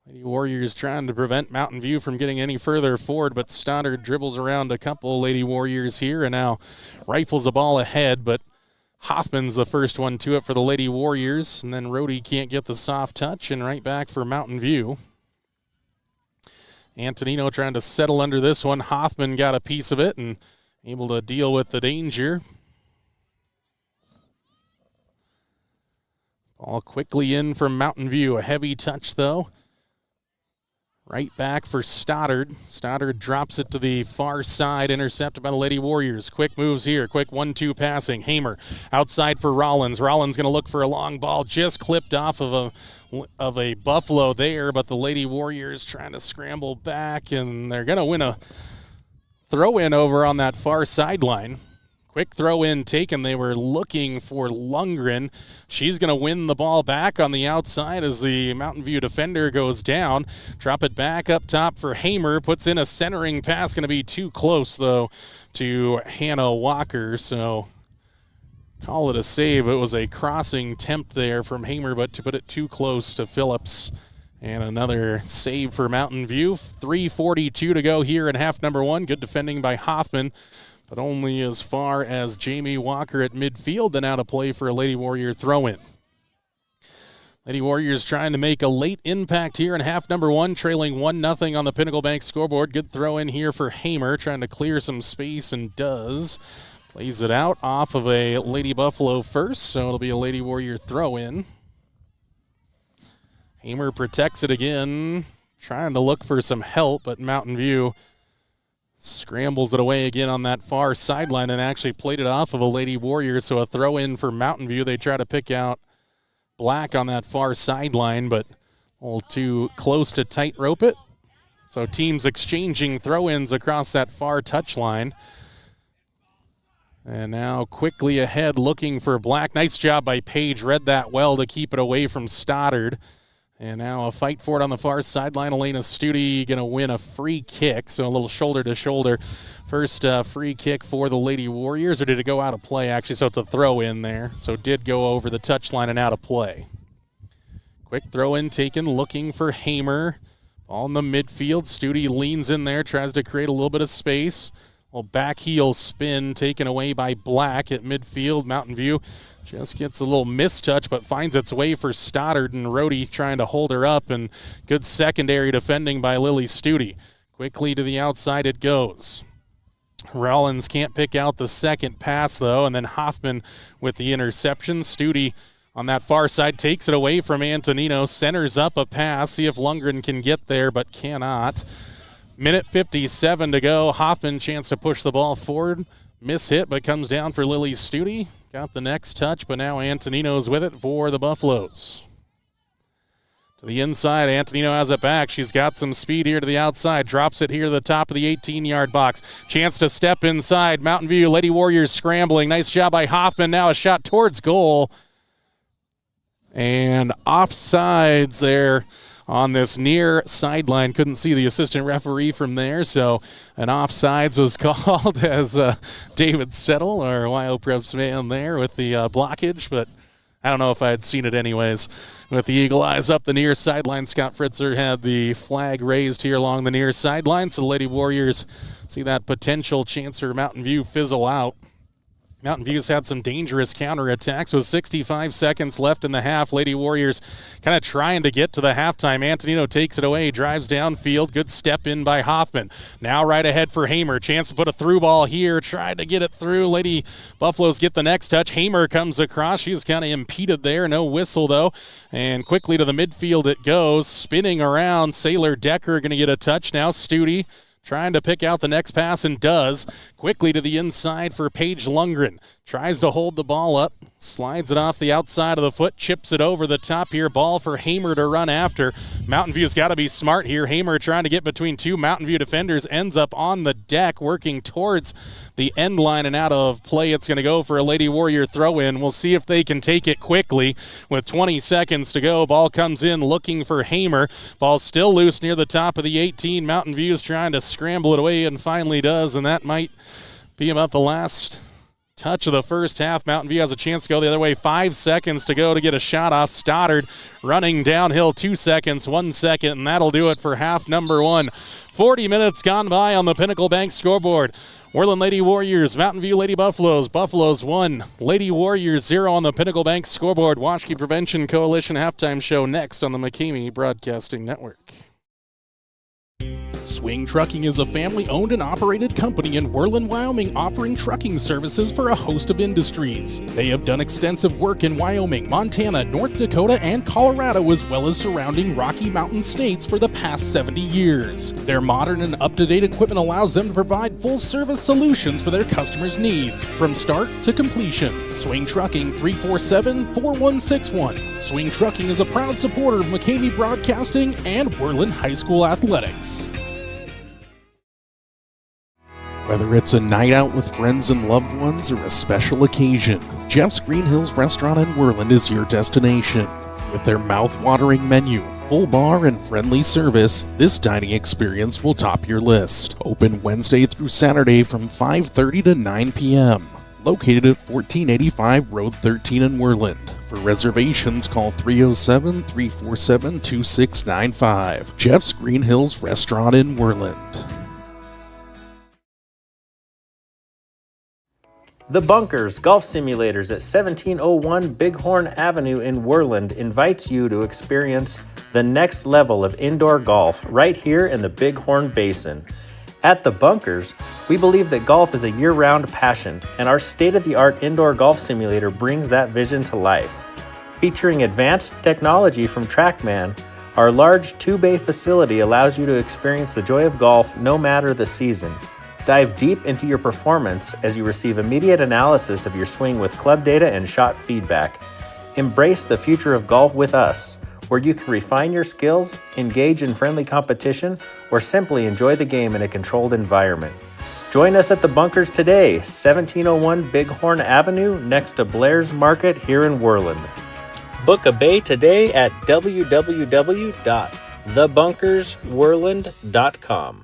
Lady Warriors trying to prevent Mountain View from getting any further forward, but Stoddard dribbles around a couple Lady Warriors here and now rifles the ball ahead, but Hoffman's the first one to it for the Lady Warriors, and then Rohde can't get the soft touch, and right back for Mountain View. Antonino trying to settle under this one. Hoffman got a piece of it and able to deal with the danger. Ball quickly in from Mountain View. A heavy touch, though. Right back for Stoddard. Stoddard drops it to the far side, intercepted by the Lady Warriors. Quick moves here, quick 1-2 passing. Hamer outside for Rollins. Rollins going to look for a long ball, just clipped off of a Buffalo there, but the Lady Warriors trying to scramble back, and they're going to win a throw-in over on that far sideline. Quick throw-in taken. They were looking for Lundgren. She's going to win the ball back on the outside as the Mountain View defender goes down. Drop it back up top for Hamer. Puts in a centering pass. Going to be too close, though, to Hannah Walker. So call it a save. It was a crossing attempt there from Hamer, but to put it too close to Phillips. And another save for Mountain View. 3:42 to go here in half number one. Good defending by Hoffman, but only as far as Jamie Walker at midfield, and out of play for a Lady Warrior throw-in. Lady Warriors trying to make a late impact here in half number one, trailing 1-0 on the Pinnacle Bank scoreboard. Good throw-in here for Hamer, trying to clear some space, and does. Plays it out off of a Lady Buffalo first, so it'll be a Lady Warrior throw-in. Hamer protects it again, trying to look for some help, but Mountain View scrambles it away again on that far sideline and actually played it off of a Lady Warrior, so a throw-in for Mountain View. They try to pick out Black on that far sideline, but a little too close to tightrope it. So teams exchanging throw-ins across that far touchline. And now quickly ahead looking for Black. Nice job by Page. Read that well to keep it away from Stoddard. And now a fight for it on the far sideline. Elena Studi going to win a free kick. So a little shoulder to shoulder. First free kick for the Lady Warriors. Or did it go out of play actually? So it's a throw in there. So it did go over the touchline and out of play. Quick throw in taken looking for Hamer. Ball in the midfield. Studi leans in there. Tries to create a little bit of space. Well, back heel spin taken away by Black at midfield. Mountain View just gets a little mistouch, but finds its way for Stoddard, and Rhodey trying to hold her up, and good secondary defending by Lily Studi. Quickly to the outside it goes. Rollins can't pick out the second pass, though, and then Hoffman with the interception. Studi on that far side takes it away from Antonino, centers up a pass, see if Lundgren can get there, but cannot. Minute 57 to go. Hoffman chance to push the ball forward. Miss hit, but comes down for Lily Studi. Got the next touch, but now Antonino's with it for the Buffaloes. To the inside, Antonino has it back. She's got some speed here to the outside. Drops it here to the top of the 18-yard box. Chance to step inside. Mountain View Lady Warriors scrambling. Nice job by Hoffman. Now a shot towards goal. And offsides there on this near sideline. Couldn't see the assistant referee from there, so an offsides was called as David Settle, our Wild Preps man there with the blockage, but I don't know if I had seen it anyways. With the eagle eyes up the near sideline, Scott Fritzer had the flag raised here along the near sideline, so the Lady Warriors see that potential chance for Mountain View fizzle out. Mountain View's had some dangerous counterattacks with 65 seconds left in the half. Lady Warriors kind of trying to get to the halftime. Antonino takes it away, drives downfield. Good step in by Hoffman. Now right ahead for Hamer. Chance to put a through ball here. Tried to get it through. Lady Buffaloes get the next touch. Hamer comes across. She's kind of impeded there. No whistle, though. And quickly to the midfield it goes. Spinning around. Sailor Decker going to get a touch now. Studi trying to pick out the next pass and does. Quickly to the inside for Paige Lundgren. Tries to hold the ball up. Slides it off the outside of the foot. Chips it over the top here. Ball for Hamer to run after. Mountain View's got to be smart here. Hamer trying to get between two Mountain View defenders. Ends up on the deck working towards the end line and out of play. It's going to go for a Lady Warrior throw-in. We'll see if they can take it quickly with 20 seconds to go. Ball comes in looking for Hamer. Ball still loose near the top of the 18. Mountain View's trying to scramble it away and finally does, and that might be about the last touch of the first half. Mountain View has a chance to go the other way. 5 seconds to go to get a shot off. Stoddard running downhill. 2 seconds, 1 second, and that'll do it for half number one. 40 minutes gone by on the Pinnacle Bank scoreboard. Worland Lady Warriors, Mountain View Lady Buffaloes. Buffaloes 1, Lady Warriors 0 on the Pinnacle Bank scoreboard. Washkey Prevention Coalition halftime show next on the McCamey Broadcasting Network. Swing Trucking is a family-owned and operated company in Worland, Wyoming, offering trucking services for a host of industries. They have done extensive work in Wyoming, Montana, North Dakota, and Colorado, as well as surrounding Rocky Mountain states for the past 70 years. Their modern and up-to-date equipment allows them to provide full-service solutions for their customers' needs, from start to completion. Swing Trucking, 347-4161. Swing Trucking is a proud supporter of McCamey Broadcasting and Worland High School Athletics. Whether it's a night out with friends and loved ones or a special occasion, Jeff's Green Hills Restaurant in Worland is your destination. With their mouth-watering menu, full bar, and friendly service, this dining experience will top your list. Open Wednesday through Saturday from 5:30 to 9 p.m. Located at 1485 Road 13 in Worland. For reservations, call 307-347-2695. Jeff's Green Hills Restaurant in Worland. The Bunkers Golf Simulators at 1701 Bighorn Avenue in Worland invites you to experience the next level of indoor golf right here in the Bighorn Basin. At The Bunkers, we believe that golf is a year-round passion, and our state-of-the-art indoor golf simulator brings that vision to life. Featuring advanced technology from TrackMan, our large two-bay facility allows you to experience the joy of golf no matter the season. Dive deep into your performance as you receive immediate analysis of your swing with club data and shot feedback. Embrace the future of golf with us, where you can refine your skills, engage in friendly competition, or simply enjoy the game in a controlled environment. Join us at the Bunkers today, 1701 Bighorn Avenue, next to Blair's Market here in Worland. Book a bay today at www.thebunkersworland.com.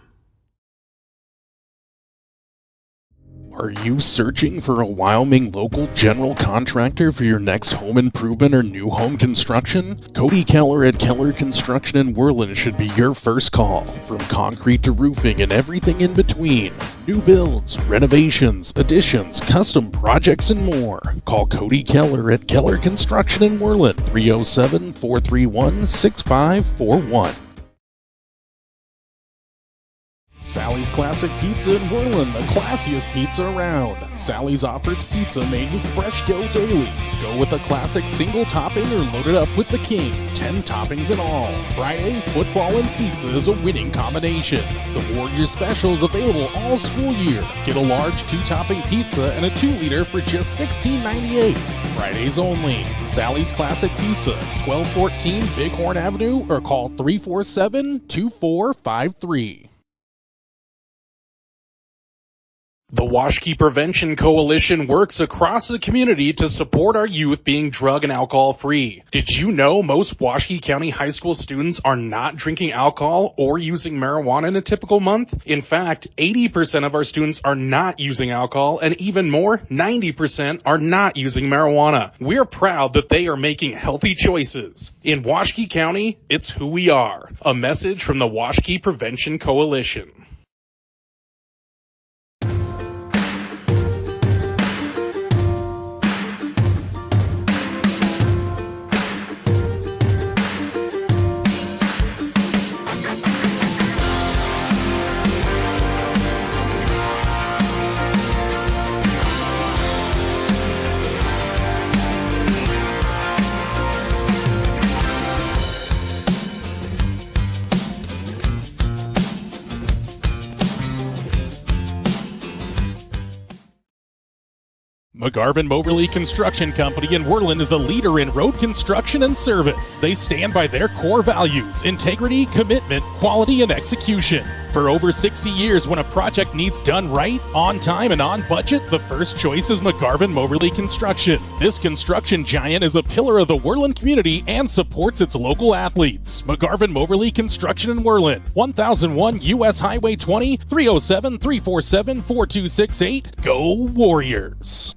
Are you searching for a Wyoming local general contractor for your next home improvement or new home construction? Cody Keller at Keller Construction in Worland should be your first call. From concrete to roofing and everything in between. New builds, renovations, additions, custom projects, and more. Call Cody Keller at Keller Construction in Worland, 307-431-6541. Sally's Classic Pizza in Worland, the classiest pizza around. Sally's offers pizza made with fresh dough daily. Go with a classic single topping or load it up with the king. 10 toppings in all. Friday, football and pizza is a winning combination. The Warriors special is available all school year. Get a large 2-topping pizza and a 2-liter for just $16.98. Fridays only. Sally's Classic Pizza, 1214 Bighorn Avenue, or call 347-2453. The Washkey Prevention Coalition works across the community to support our youth being drug and alcohol free. Did you know most Washkey County high school students are not drinking alcohol or using marijuana in a typical month? In fact, 80% of our students are not using alcohol, and even more, 90% are not using marijuana. We're proud that they are making healthy choices. In Washkey County, it's who we are. A message from the Washkey Prevention Coalition. McGarvin Moberly Construction Company in Worland is a leader in road construction and service. They stand by their core values: integrity, commitment, quality, and execution. For over 60 years, when a project needs done right, on time, and on budget, the first choice is McGarvin Moberly Construction. This construction giant is a pillar of the Worland community and supports its local athletes. McGarvin Moberly Construction in Worland, 1001 U.S. Highway 20, 307-347-4268. Go Warriors!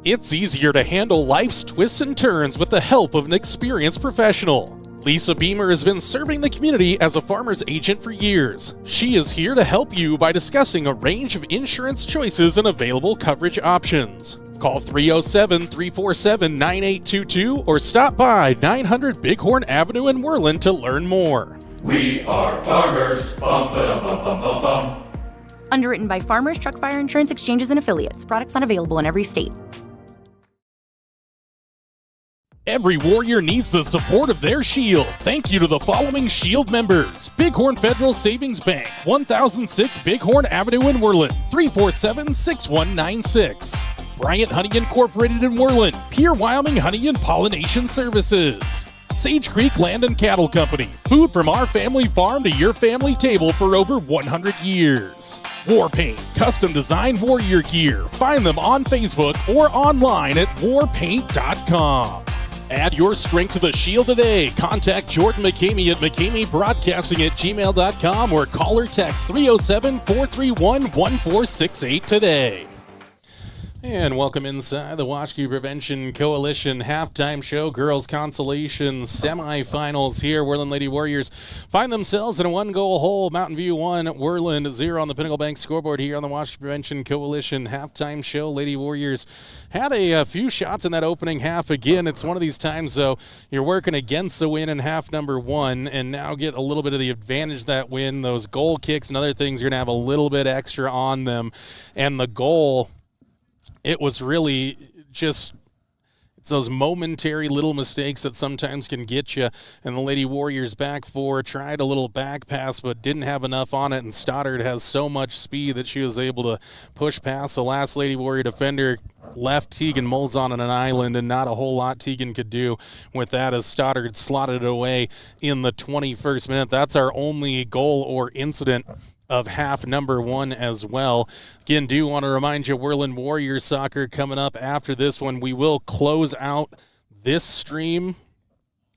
It's easier to handle life's twists and turns with the help of an experienced professional. Lisa Beamer has been serving the community as a farmer's agent for years. She is here to help you by discussing a range of insurance choices and available coverage options. Call 307-347-9822 or stop by 900 Bighorn Avenue in Worland to learn more. We are farmers. Bum, ba, bum, bum, bum, bum. Underwritten by Farmers Truck Fire Insurance Exchanges and Affiliates. Products not available in every state. Every Warrior needs the support of their Shield. Thank you to the following Shield members: Bighorn Federal Savings Bank, 1006 Bighorn Avenue in Worland, 347-6196. Bryant Honey Incorporated in Worland, Pure Wyoming Honey and Pollination Services. Sage Creek Land and Cattle Company, food from our family farm to your family table for over 100 years. War Paint, custom designed warrior gear. Find them on Facebook or online at warpaint.com. Add your strength to the Shield today. Contact Jordan McCamey at McCameyBroadcasting@gmail.com or call or text 307-431-1468 today. And welcome inside the Washkey Prevention Coalition halftime show. Girls Consolation semifinals here. Worland Lady Warriors find themselves in a 1-goal hole. Mountain View 1, Worland 0 on the Pinnacle Bank scoreboard here on the Washkey Prevention Coalition halftime show. Lady Warriors had a few shots in that opening half. Again, it's one of these times, though, you're working against the win in half number 1 and now get a little bit of the advantage that win. Those goal kicks and other things, you're going to have a little bit extra on them. And the goal, it was really just, It's those momentary little mistakes that sometimes can get you. And the Lady Warriors back four tried a little back pass but didn't have enough on it, and Stoddard has so much speed that she was able to push past the last Lady Warrior defender, left Tegan Molzon on an island, and not a whole lot Tegan could do with that as Stoddard slotted it away in the 21st minute. That's our only goal or incident of half number one as well. Again, do want to remind you, Worland Warriors soccer coming up after this one. We will close out this stream,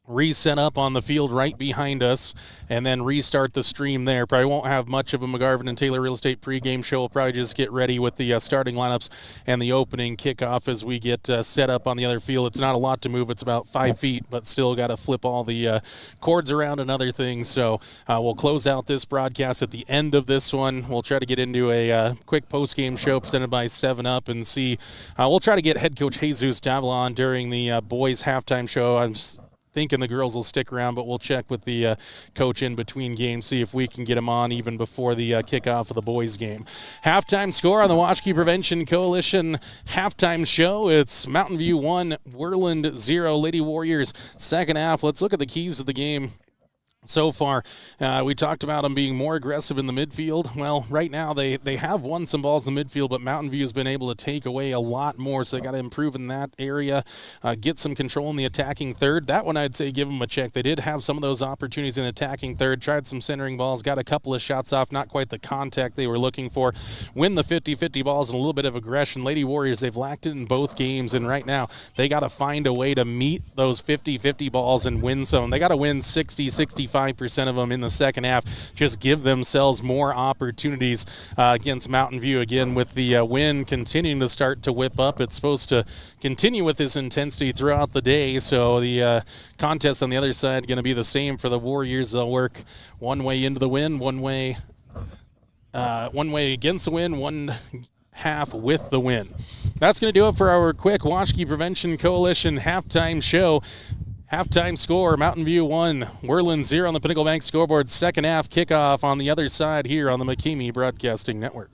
reset up on the field right behind us, and then restart the stream there. Probably won't have much of a McGarvin and Taylor Real Estate pregame show. We'll probably just get ready with the starting lineups and the opening kickoff as we get set up on the other field. It's not a lot to move. It's about 5 feet, but still got to flip all the cords around and other things. So we'll close out this broadcast at the end of this one. We'll try to get into a quick postgame show presented by 7-Up and see. We'll try to get head coach Jesus Davila on during the boys' halftime show. I'm just thinking the girls will stick around, but we'll check with the coach in between games, see if we can get him on even before the kickoff of the boys' game. Halftime score on the Watchkey Prevention Coalition halftime show. It's Mountain View 1, Worland 0, Lady Warriors second half. Let's look at the keys of the game. So far, we talked about them being more aggressive in the midfield. Well, right now they have won some balls in the midfield, but Mountain View has been able to take away a lot more, so they got to improve in that area, get some control in the attacking third. That one, I'd say give them a check. They did have some of those opportunities in attacking third, tried some centering balls, got a couple of shots off, not quite the contact they were looking for. Win the 50-50 balls and a little bit of aggression. Lady Warriors, they've lacked it in both games, and right now they got to find a way to meet those 50-50 balls and win some. They got to win 60-65% of them in the second half, just give themselves more opportunities against Mountain View. Again, with the wind continuing to start to whip up, it's supposed to continue with this intensity throughout the day, so the contest on the other side going to be the same for the Warriors. They'll work one way into the wind, one way against the wind, one half with the win. That's going to do it for our quick Watchkey Prevention Coalition halftime show. Halftime score, Mountain View 1, Worland 0 on the Pinnacle Bank scoreboard. Second half kickoff on the other side here on the McKamey Broadcasting Network.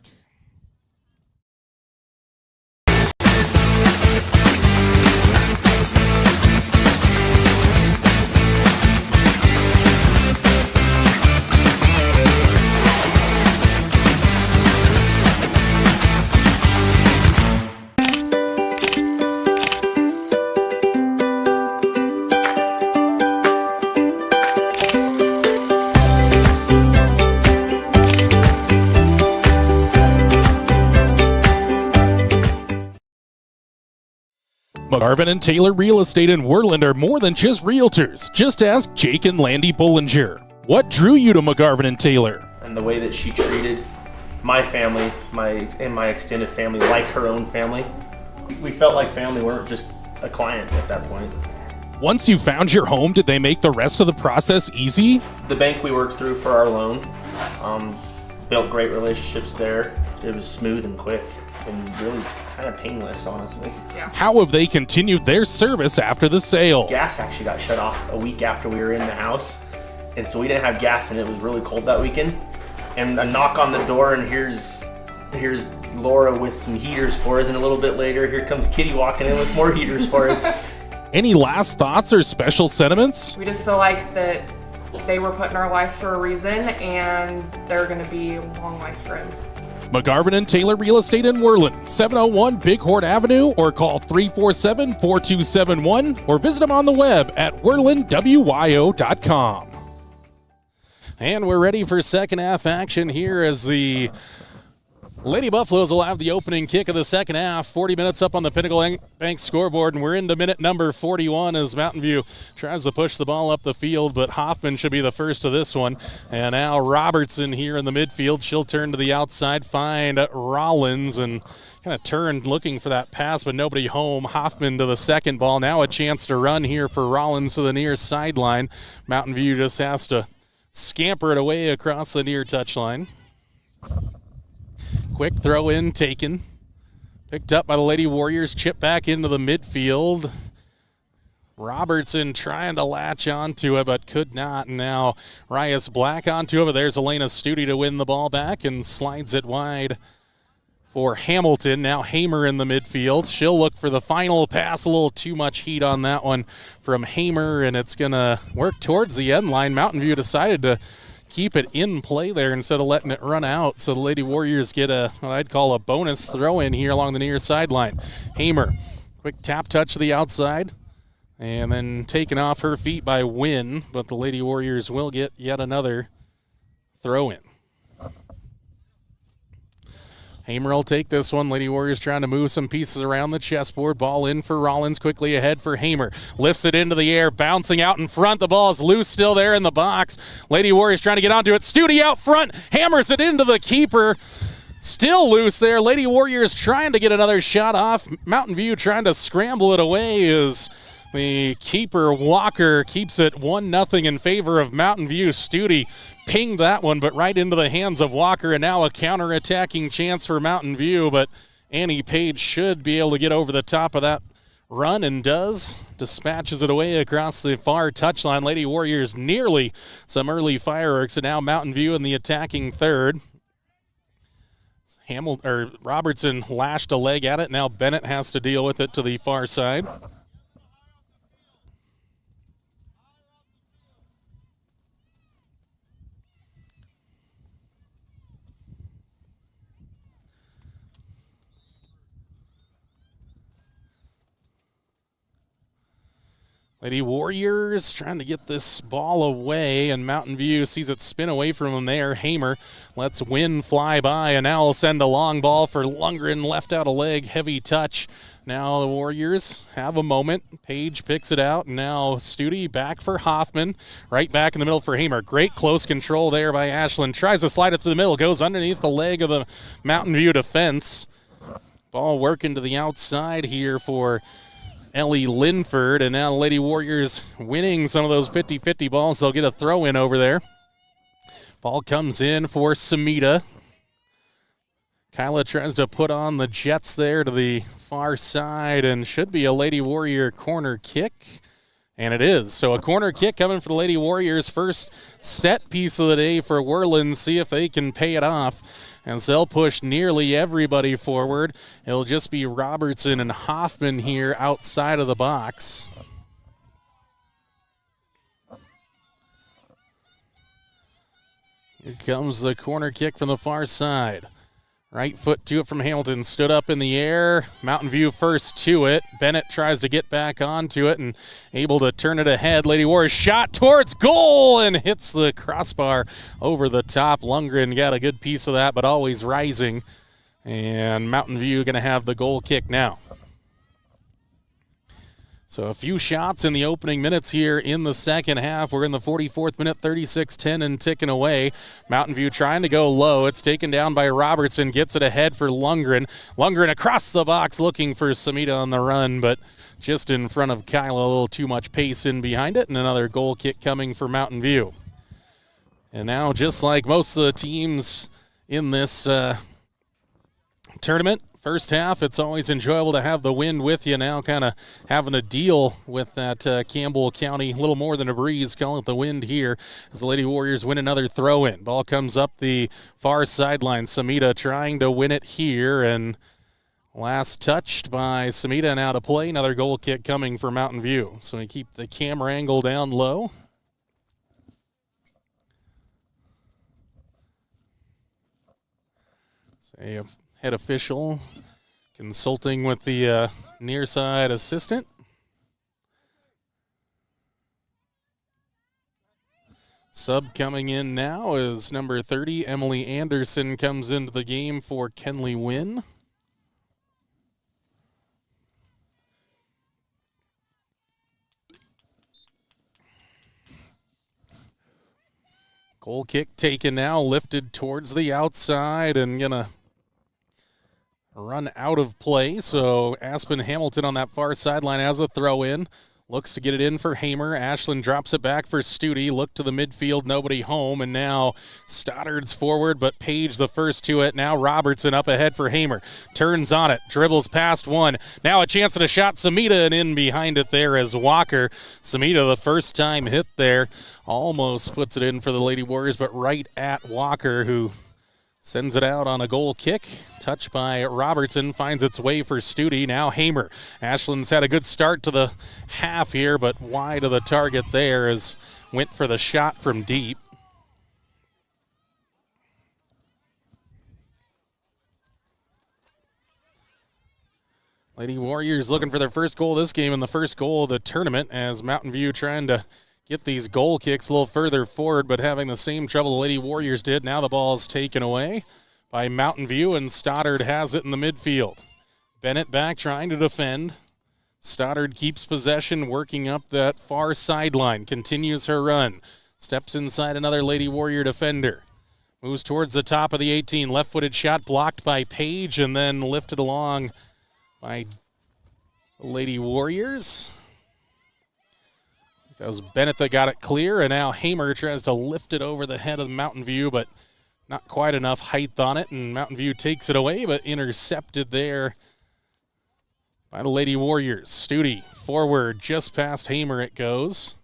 McGarvin and Taylor Real Estate in Worland are more than just realtors. Just ask Jake and Landy Bollinger. What drew you to McGarvin and Taylor? And the way that she treated my family, my extended family, like her own family. We felt like family, weren't just a client at that point. Once you found your home, did they make the rest of the process easy? The bank we worked through for our loan, built great relationships there. It was smooth and quick and really kind of painless, honestly. Yeah. How have they continued their service after the sale? Gas actually got shut off a week after we were in the house, and so we didn't have gas, and it was really cold that weekend. And a knock on the door, and here's Laura with some heaters for us, and a little bit later, here comes Kitty walking in with more heaters for us. Any last thoughts or special sentiments? We just feel like that they were put in our life for a reason, and they're going to be long life friends. McGarvin and Taylor Real Estate in Worland, 701 Bighorn Avenue, or call 347-4271, or visit them on the web at worlandwyo.com. And we're ready for second half action here as the Lady Buffaloes will have the opening kick of the second half. 40 minutes up on the Pinnacle Bank scoreboard, and we're into minute number 41 as Mountain View tries to push the ball up the field, but Hoffman should be the first of this one. And now Robertson here in the midfield. She'll turn to the outside, find Rollins, and kind of turned looking for that pass, but nobody home. Hoffman to the second ball. Now a chance to run here for Rollins to the near sideline. Mountain View just has to scamper it away across the near touchline. Quick throw in taken. Picked up by the Lady Warriors. Chip back into the midfield. Robertson trying to latch onto it, but could not. And now Rias Black onto it, but there's Elena Studi to win the ball back and slides it wide for Hamilton. Now Hamer in the midfield. She'll look for the final pass. A little too much heat on that one from Hamer, and it's going to work towards the end line. Mountain View decided to keep it in play there instead of letting it run out. So the Lady Warriors get what I'd call a bonus throw in here along the near sideline. Hamer, quick tap touch to the outside, and then taken off her feet by Wynn, but the Lady Warriors will get yet another throw in. Hamer will take this one. Lady Warriors trying to move some pieces around the chessboard. Ball in for Rollins, quickly ahead for Hamer. Lifts it into the air, bouncing out in front. The ball is loose still there in the box. Lady Warriors trying to get onto it. Studi out front, hammers it into the keeper. Still loose there. Lady Warriors trying to get another shot off. Mountain View trying to scramble it away as the keeper, Walker, keeps it 1-0 in favor of Mountain View. Studi pinged that one, but right into the hands of Walker, and now a counter-attacking chance for Mountain View, but Annie Page should be able to get over the top of that run, and does. Dispatches it away across the far touchline. Lady Warriors nearly some early fireworks, and now Mountain View in the attacking third. Robertson lashed a leg at it. Now Bennett has to deal with it to the far side. Lady Warriors trying to get this ball away, and Mountain View sees it spin away from him there. Hamer lets Wynn fly by, and now will send a long ball for Lundgren, left out a leg, heavy touch. Now the Warriors have a moment. Page picks it out, and now Studi back for Hoffman. Right back in the middle for Hamer. Great close control there by Ashland. Tries to slide it through the middle, goes underneath the leg of the Mountain View defense. Ball working to the outside here for Ellie Linford, and now Lady Warriors winning some of those 50-50 balls. They'll get a throw in over there. Ball comes in for Samita. Kyla tries to put on the Jets there to the far side, and should be a Lady Warrior corner kick. And it is. So a corner kick coming for the Lady Warriors. First set piece of the day for Worland. See if they can pay it off. And so they'll push nearly everybody forward. It'll just be Robertson and Hoffman here outside of the box. Here comes the corner kick from the far side. Right foot to it from Hamilton. Stood up in the air. Mountain View first to it. Bennett tries to get back onto it and able to turn it ahead. Lady Warriors shot towards goal and hits the crossbar over the top. Lundgren got a good piece of that, but always rising. And Mountain View going to have the goal kick now. So a few shots in the opening minutes here in the second half. We're in the 44th minute, 36-10 and ticking away. Mountain View trying to go low. It's taken down by Robertson. Gets it ahead for Lundgren. Lundgren across the box looking for Samita on the run, but just in front of Kyla. A little too much pace in behind it, and another goal kick coming for Mountain View. And now, just like most of the teams in this tournament, first half, it's always enjoyable to have the wind with you. Now kind of having to deal with that Campbell County, a little more than a breeze, calling it the wind here as the Lady Warriors win another throw-in. Ball comes up the far sideline. Samita trying to win it here, and last touched by Samita and out of play. Another goal kick coming for Mountain View. So we keep the camera angle down low. Say head official consulting with the near side assistant. Sub coming in now is number 30, Emily Anderson, comes into the game for Kenley Wynn. Goal kick taken now, lifted towards the outside and gonna run out of play. So Aspen Hamilton on that far sideline has a throw in. Looks to get it in for Hamer. Ashland drops it back for Studi. Look to the midfield, nobody home. And now Stoddard's forward, but Page the first to it. Now Robertson up ahead for Hamer. Turns on it, dribbles past one. Now a chance at a shot. Samita and in behind it there as Walker. Samita the first time hit there. Almost puts it in for the Lady Warriors, but right at Walker, who Sends it out on a goal kick. Touch by Robertson, finds its way for Studi. Now Hamer. Ashland's had a good start to the half here, but wide of the target there as went for the shot from deep. Lady Warriors looking for their first goal of this game and the first goal of the tournament as Mountain View trying to get these goal kicks a little further forward, but having the same trouble the Lady Warriors did. Now the ball is taken away by Mountain View, and Stoddard has it in the midfield. Bennett back trying to defend. Stoddard keeps possession, working up that far sideline, continues her run. Steps inside another Lady Warrior defender. Moves towards the top of the 18. Left-footed shot blocked by Page and then lifted along by the Lady Warriors. That was Bennett that got it clear, and now Hamer tries to lift it over the head of Mountain View, but not quite enough height on it, and Mountain View takes it away, but intercepted there by the Lady Warriors. Studi forward, just past Hamer it goes.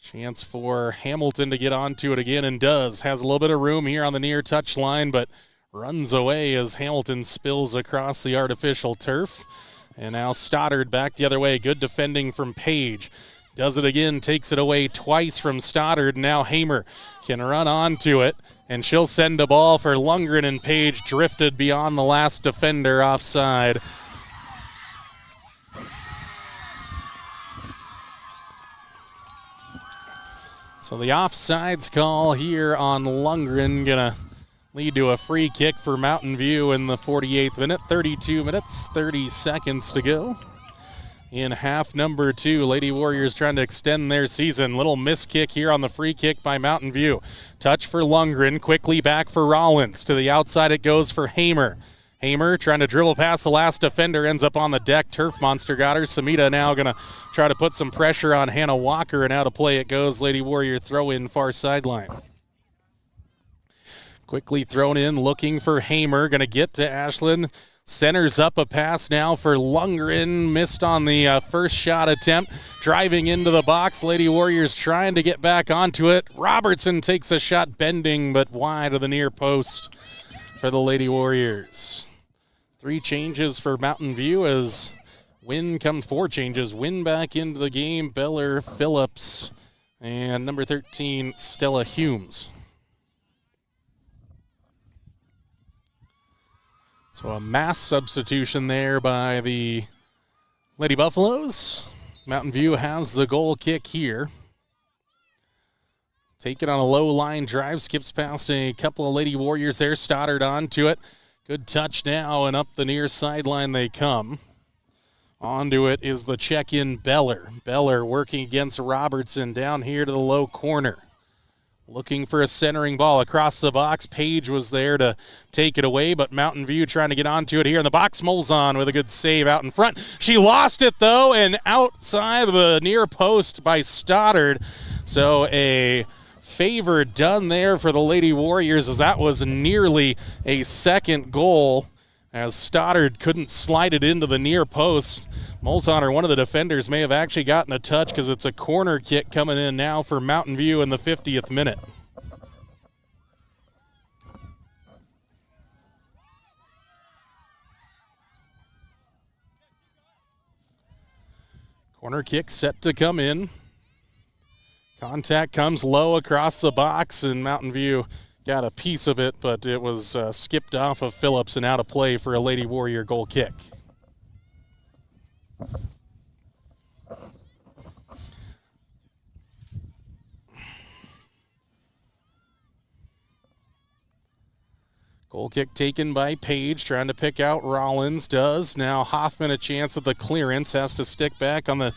Chance for Hamilton to get onto it again, and does. Has a little bit of room here on the near touch line, but runs away as Hamilton spills across the artificial turf. And now Stoddard back the other way. Good defending from Page. Does it again, takes it away twice from Stoddard. Now Hamer can run onto it, and she'll send a ball for Lundgren, and Page drifted beyond the last defender offside. So the offsides call here on Lundgren gonna lead to a free kick for Mountain View in the 48th minute. 32 minutes, 30 seconds to go. In half number 2, Lady Warriors trying to extend their season. Little miss kick here on the free kick by Mountain View. Touch for Lundgren, quickly back for Rollins. To the outside it goes for Hamer. Hamer trying to dribble past the last defender, ends up on the deck. Turf Monster got her. Samita now going to try to put some pressure on Hannah Walker, and out of play it goes. Lady Warrior throw in far sideline. Quickly thrown in, looking for Hamer. Going to get to Ashland. Centers up a pass now for Lundgren. Missed on the first shot attempt. Driving into the box. Lady Warriors trying to get back onto it. Robertson takes a shot bending, but wide of the near post for the Lady Warriors. 3 changes for Mountain View as Wynn comes. 4 changes. Wynn back into the game. Beller, Phillips, and number 13, Stella Humes. So a mass substitution there by the Lady Buffaloes. Mountain View has the goal kick here. Take it on a low line drive, skips past a couple of Lady Warriors there. Stoddard onto it. Good touch now, and up the near sideline they come. Onto it is the check-in Beller. Beller working against Robertson down here to the low corner. Looking for a centering ball across the box. Page was there to take it away, but Mountain View trying to get onto it here in the box. Molzon with a good save out in front. She lost it, though, and outside of the near post by Stoddard. So a favor done there for the Lady Warriors, as that was nearly a second goal, as Stoddard couldn't slide it into the near post. Molzon, or one of the defenders, may have actually gotten a touch because it's a corner kick coming in now for Mountain View in the 50th minute. Corner kick set to come in. Contact comes low across the box, and Mountain View got a piece of it, but it was skipped off of Phillips and out of play for a Lady Warrior goal kick. Goal kick taken by Page, trying to pick out Rollins. Does. Now Hoffman a chance at the clearance, has to stick back on the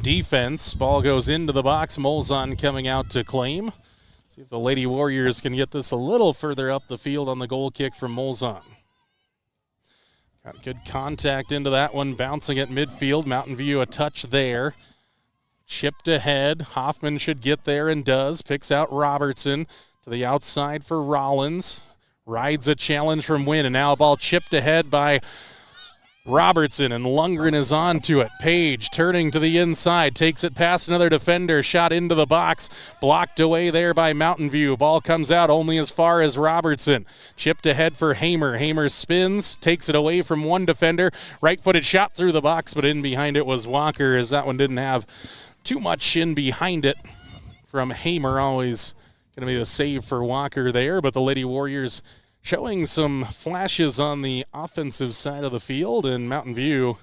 defense. Ball goes into the box. Molzon coming out to claim. See if the Lady Warriors can get this a little further up the field on the goal kick from Molzon. Got good contact into that one, bouncing at midfield. Mountain View a touch there. Chipped ahead. Hoffman should get there and does. Picks out Robertson to the outside for Rollins. Rides a challenge from Wynn, and now a ball chipped ahead by Robertson, and Lundgren is on to it. Page turning to the inside, takes it past another defender, shot into the box, blocked away there by Mountain View. Ball comes out only as far as Robertson. Chipped ahead for Hamer. Hamer spins, takes it away from one defender. Right-footed shot through the box, but in behind it was Walker, as that one didn't have too much in behind it from Hamer. Always going to be the save for Walker there, but the Lady Warriors showing some flashes on the offensive side of the field, and Mountain View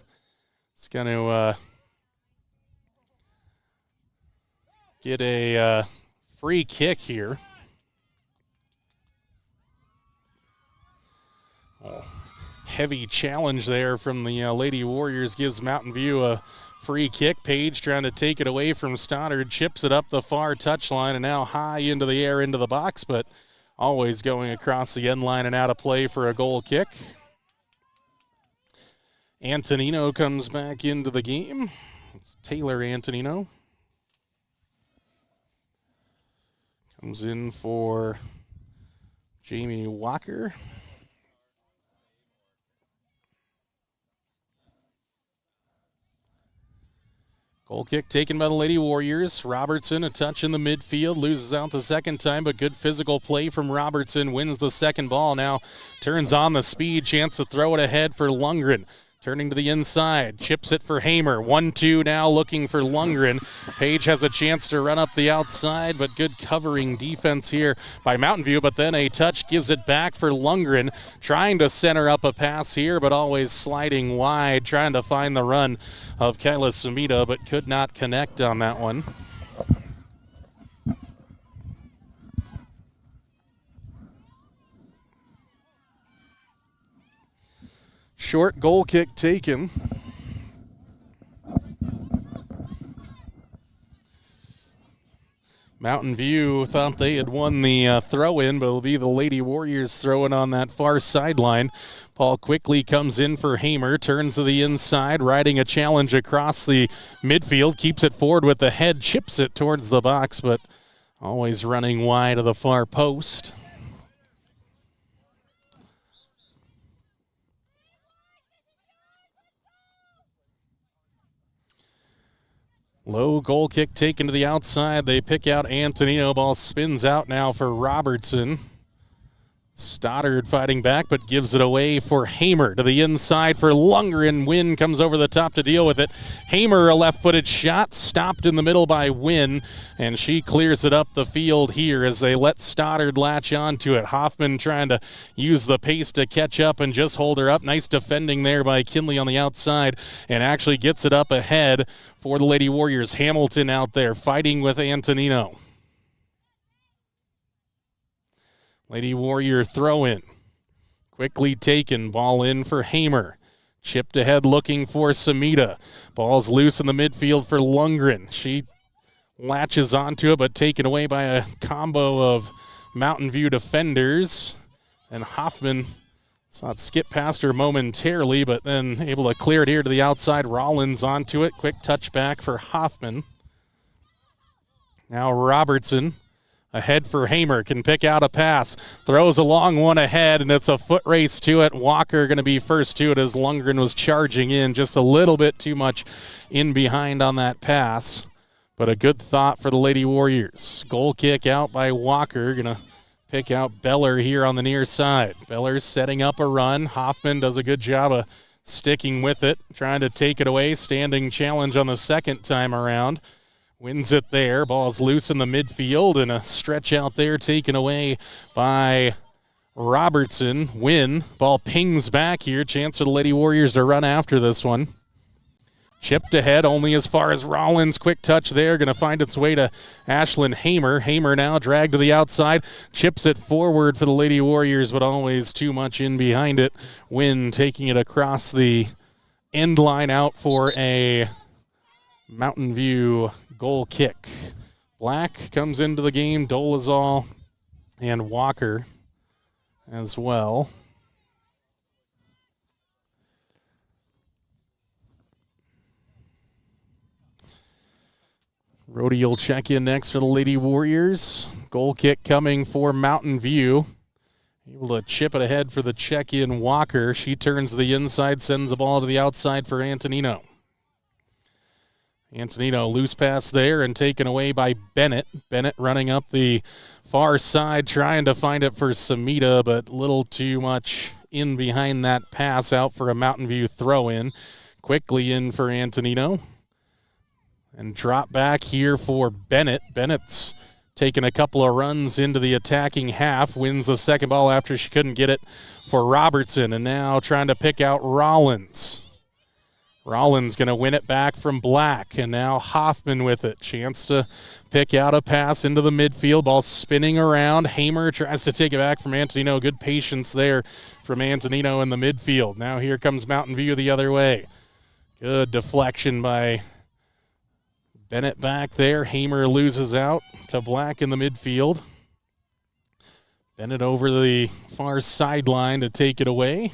is going to get a free kick here. Heavy challenge there from the Lady Warriors gives Mountain View a free kick. Page trying to take it away from Stoddard, chips it up the far touchline, and now high into the air into the box, but always going across the end line and out of play for a goal kick. Antonino comes back into the game. It's Taylor Antonino. Comes in for Jamie Walker. Goal kick taken by the Lady Warriors. Robertson, a touch in the midfield, loses out the second time, but good physical play from Robertson, wins the second ball. Now turns on the speed, chance to throw it ahead for Lundgren. Turning to the inside, chips it for Hamer. 1-2 now looking for Lundgren. Page has a chance to run up the outside, but good covering defense here by Mountain View, but then a touch gives it back for Lundgren. Trying to center up a pass here, but always sliding wide, trying to find the run of Kyla Sumida, but could not connect on that one. Short goal kick taken. Mountain View thought they had won the throw-in, but it'll be the Lady Warriors throwing on that far sideline. Ball quickly comes in for Hamer, turns to the inside, riding a challenge across the midfield, keeps it forward with the head, chips it towards the box, but always running wide of the far post. Low goal kick taken to the outside. They pick out Antonino. Ball spins out now for Robertson. Stoddard fighting back, but gives it away for Hamer to the inside for Lundgren. Wynn comes over the top to deal with it. Hamer, a left-footed shot, stopped in the middle by Wynn, and she clears it up the field here as they let Stoddard latch onto it. Hoffman trying to use the pace to catch up and just hold her up. Nice defending there by Kinley on the outside, and actually gets it up ahead for the Lady Warriors. Hamilton out there fighting with Antonino. Lady Warrior throw-in. Quickly taken. Ball in for Hamer. Chipped ahead looking for Sumida. Ball's loose in the midfield for Lundgren. She latches onto it, but taken away by a combo of Mountain View defenders. And Hoffman saw it skip past her momentarily, but then able to clear it here to the outside. Rollins onto it. Quick touchback for Hoffman. Now Robertson. Ahead for Hamer, can pick out a pass, throws a long one ahead, and it's a foot race to it. Walker going to be first to it as Lundgren was charging in, just a little bit too much in behind on that pass. But a good thought for the Lady Warriors. Goal kick out by Walker, going to pick out Beller here on the near side. Beller setting up a run. Hoffman does a good job of sticking with it, trying to take it away. Standing challenge on the second time around. Wins it there. Ball's loose in the midfield, and a stretch out there taken away by Robertson. Win. Ball pings back here. Chance for the Lady Warriors to run after this one. Chipped ahead only as far as Rollins. Quick touch there. Going to find its way to Ashlyn Hamer. Hamer now dragged to the outside. Chips it forward for the Lady Warriors, but always too much in behind it. Win taking it across the end line out for a Mountain View goal kick. Black comes into the game, Dolezal and Walker as well. Rhodey will check in next for the Lady Warriors. Goal kick coming for Mountain View. Able to chip it ahead for the check-in Walker. She turns to the inside, sends the ball to the outside for Antonino. Antonino, loose pass there and taken away by Bennett. Bennett running up the far side, trying to find it for Samita, but little too much in behind that pass, out for a Mountain View throw-in. Quickly in for Antonino. And drop back here for Bennett. Bennett's taking a couple of runs into the attacking half, wins the second ball after she couldn't get it for Robertson, and now trying to pick out Rollins. Rollins going to win it back from Black, and now Hoffman with it. Chance to pick out a pass into the midfield. Ball spinning around. Hamer tries to take it back from Antonino. Good patience there from Antonino in the midfield. Now here comes Mountain View the other way. Good deflection by Bennett back there. Hamer loses out to Black in the midfield. Bennett over the far sideline to take it away.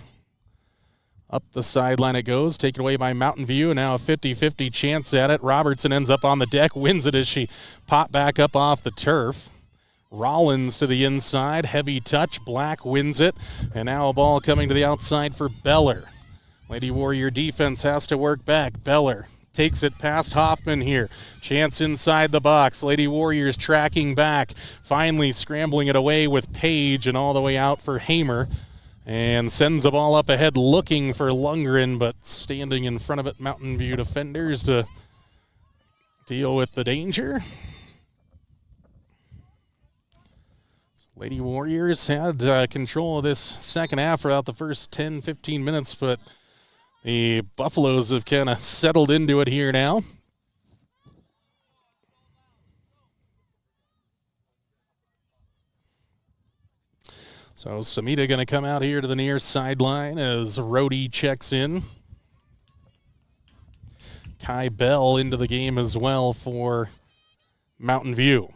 Up the sideline it goes, taken away by Mountain View. Now a 50-50 chance at it. Robertson ends up on the deck, wins it as she popped back up off the turf. Rollins to the inside, heavy touch. Black wins it, and now a ball coming to the outside for Beller. Lady Warrior defense has to work back. Beller takes it past Hoffman here. Chance inside the box. Lady Warriors tracking back. Finally scrambling it away with Page and all the way out for Hamer. And sends the ball up ahead looking for Lundgren, but standing in front of it, Mountain View defenders to deal with the danger. So Lady Warriors had control of this second half for about the first 10-15 minutes, but the Buffaloes have kind of settled into it here now. So Samita going to come out here to the near sideline as Rhodey checks in. Kai Bell into the game as well for Mountain View.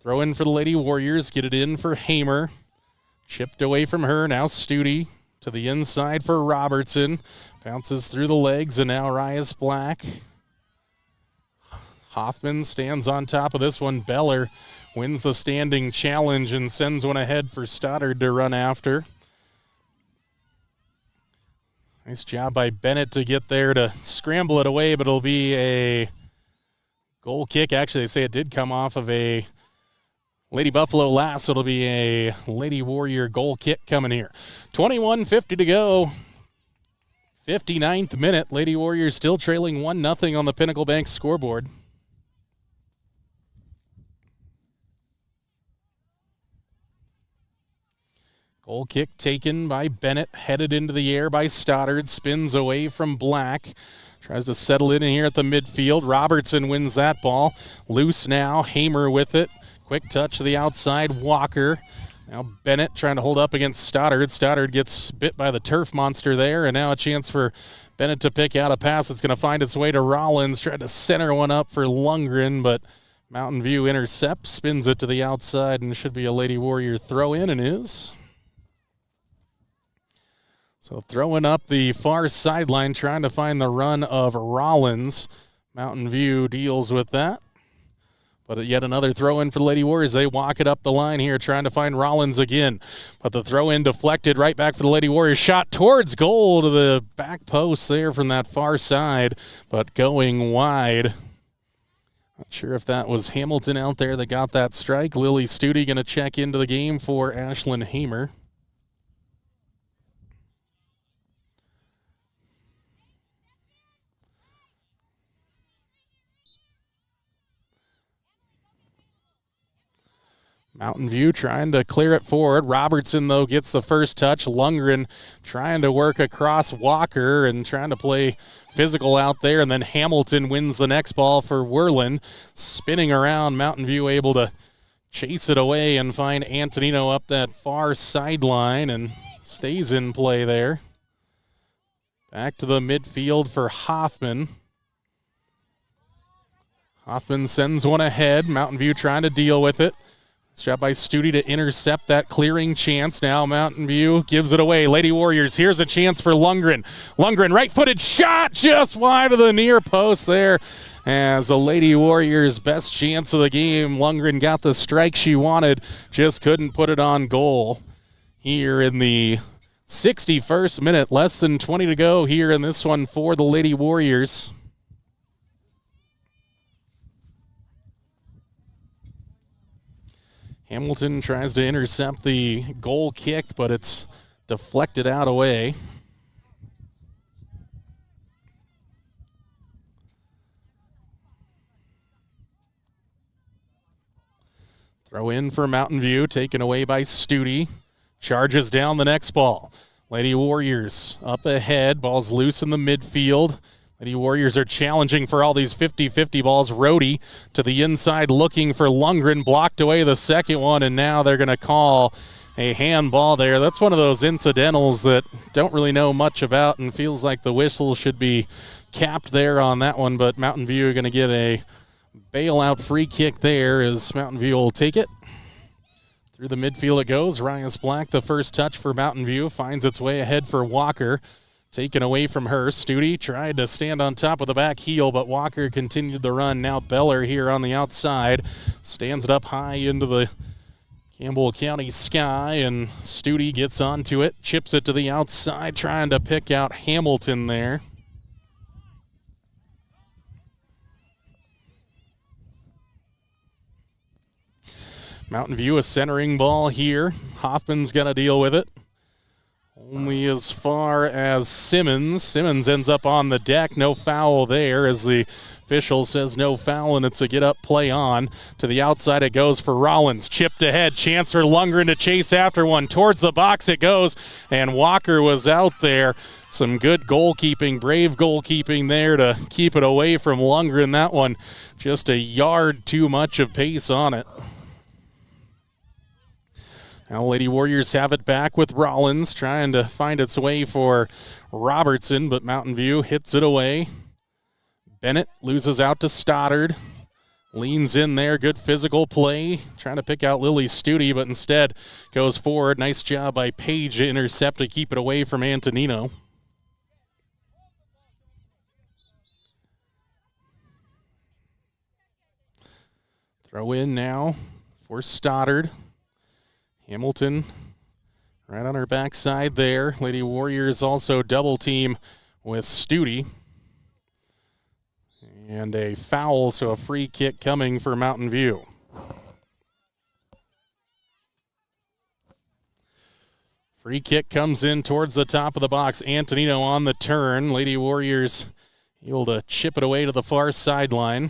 Throw in for the Lady Warriors. Get it in for Hamer. Chipped away from her. Now Studi to the inside for Robertson. Bounces through the legs, and now Rias Black. Hoffman stands on top of this one. Beller wins the standing challenge and sends one ahead for Stoddard to run after. Nice job by Bennett to get there to scramble it away, but it'll be a goal kick. Actually, they say it did come off of a Lady Buffalo last, so it'll be a Lady Warrior goal kick coming here. 21:50 to go. 59th minute. Lady Warriors still trailing 1-0 on the Pinnacle Bank scoreboard. Goal kick taken by Bennett, headed into the air by Stoddard, spins away from Black, tries to settle in here at the midfield. Robertson wins that ball. Loose now, Hamer with it. Quick touch to the outside, Walker. Now Bennett trying to hold up against Stoddard. Stoddard gets bit by the turf monster there, and now a chance for Bennett to pick out a pass that's going to find its way to Rollins. Tried to center one up for Lundgren, but Mountain View intercepts, spins it to the outside, and should be a Lady Warrior throw in, and is. So throwing up the far sideline, trying to find the run of Rollins. Mountain View deals with that. But yet another throw-in for the Lady Warriors. They walk it up the line here, trying to find Rollins again. But the throw-in deflected right back for the Lady Warriors. Shot towards goal to the back post there from that far side, but going wide. Not sure if that was Hamilton out there that got that strike. Lily Studi going to check into the game for Ashlyn Hamer. Mountain View trying to clear it forward. Robertson, though, gets the first touch. Lundgren trying to work across Walker and trying to play physical out there. And then Hamilton wins the next ball for Worland. Spinning around, Mountain View able to chase it away and find Antonino up that far sideline and stays in play there. Back to the midfield for Hoffman. Hoffman sends one ahead. Mountain View trying to deal with it. It's job by Studi to intercept that clearing chance. Now Mountain View gives it away. Lady Warriors, here's a chance for Lundgren. Lundgren, right-footed shot just wide of the near post there. As the Lady Warriors' best chance of the game, Lundgren got the strike she wanted, just couldn't put it on goal. here in the 61st minute. Less than 20 to go here in this one for the Lady Warriors. Hamilton tries to intercept the goal kick, but it's deflected out away. Throw in for Mountain View, taken away by Studi. Charges down the next ball. Lady Warriors up ahead. Ball's loose in the midfield. Lady Warriors are challenging for all these 50-50 balls. Rohde to the inside looking for Lundgren. Blocked away the second one, and now they're going to call a handball there. That's one of those incidentals that don't really know much about and feels like the whistle should be capped there on that one, but Mountain View are going to get a bailout free kick there as Mountain View will take it. Through the midfield it goes. Ryas Black, the first touch for Mountain View, finds its way ahead for Walker. Taken away from her. Studi tried to stand on top of the back heel, but Walker continued the run. Now Beller here on the outside. Stands it up high into the Campbell County sky, and Studi gets onto it. Chips it to the outside, trying to pick out Hamilton there. Mountain View a centering ball here. Hoffman's going to deal with it. Only as far as Simmons. Simmons ends up on the deck. No foul there as the official says no foul, and it's a get-up play on. To the outside it goes for Rollins. Chipped ahead. Chance for Lundgren to chase after one. Towards the box it goes, and Walker was out there. Some good goalkeeping, brave goalkeeping there to keep it away from Lundgren. That one just a yard too much of pace on it. Now Lady Warriors have it back with Rollins, trying to find its way for Robertson, but Mountain View hits it away. Bennett loses out to Stoddard. Leans in there, good physical play. Trying to pick out Lily Studi, but instead goes forward. Nice job by Page to intercept to keep it away from Antonino. Throw in now for Stoddard. Hamilton right on her backside there. Lady Warriors also double team with Studi. And a foul, so a free kick coming for Mountain View. Free kick comes in towards the top of the box. Antonino on the turn. Lady Warriors able to chip it away to the far sideline.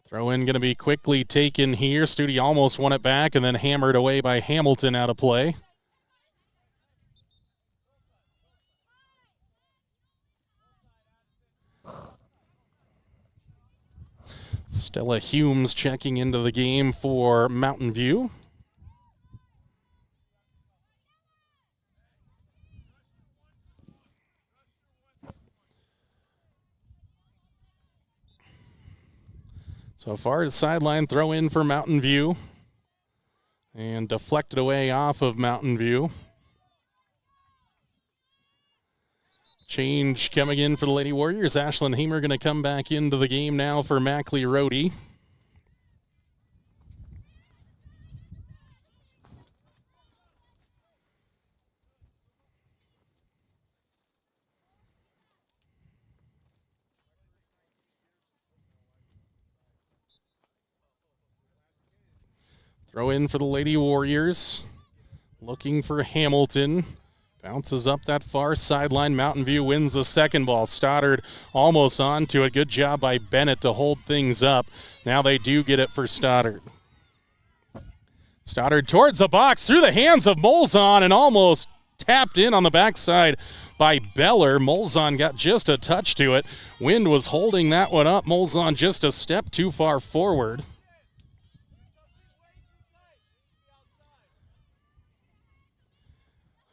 Throw in going to be quickly taken here. Studi almost won it back and then hammered away by Hamilton out of play. Stella Humes checking into the game for Mountain View. So far as sideline throw in for Mountain View. And deflected away off of Mountain View. Change coming in for the Lady Warriors. Ashlyn Hamer going to come back into the game now for Mackley Rohde. Throw in for the Lady Warriors. Looking for Hamilton. Bounces up that far sideline. Mountain View wins the second ball. Stoddard almost onto it. Good job by Bennett to hold things up. Now they do get it for Stoddard. Stoddard towards the box through the hands of Molzon and almost tapped in on the backside by Beller. Molzon got just a touch to it. Wind was holding that one up. Molzon just a step too far forward.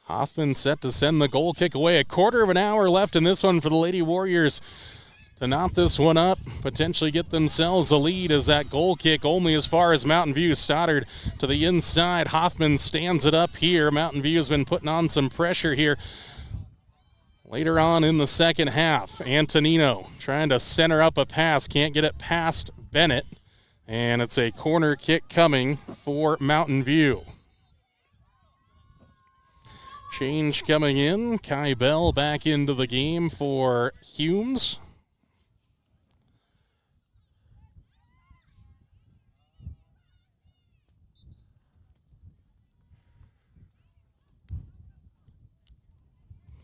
Hoffman set to send the goal kick away. A quarter of an hour left in this one for the Lady Warriors to knot this one up, potentially get themselves a lead as that goal kick only as far as Mountain View. Stoddard to the inside. Hoffman stands it up here. Mountain View has been putting on some pressure here later on in the second half. Antonino trying to center up a pass. Can't get it past Bennett. And it's a corner kick coming for Mountain View. Change coming in. Kai Bell back into the game for Humes.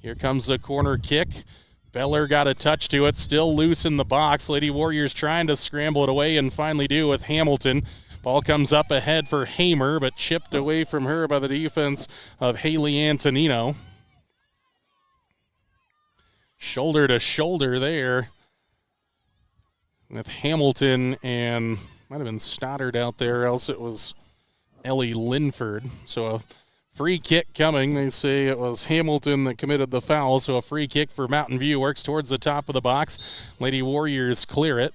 Here comes the corner kick. Beller got a touch to it, still loose in the box. Lady Warriors trying to scramble it away and finally do with Hamilton. Ball comes up ahead for Hamer, but chipped away from her by the defense of Haley Antonino. Shoulder to shoulder there with Hamilton, and might have been Stoddard out there, else it was Ellie Linford. So a free kick coming. They say it was Hamilton that committed the foul, so a free kick for Mountain View. Works towards the top of the box. Lady Warriors clear it.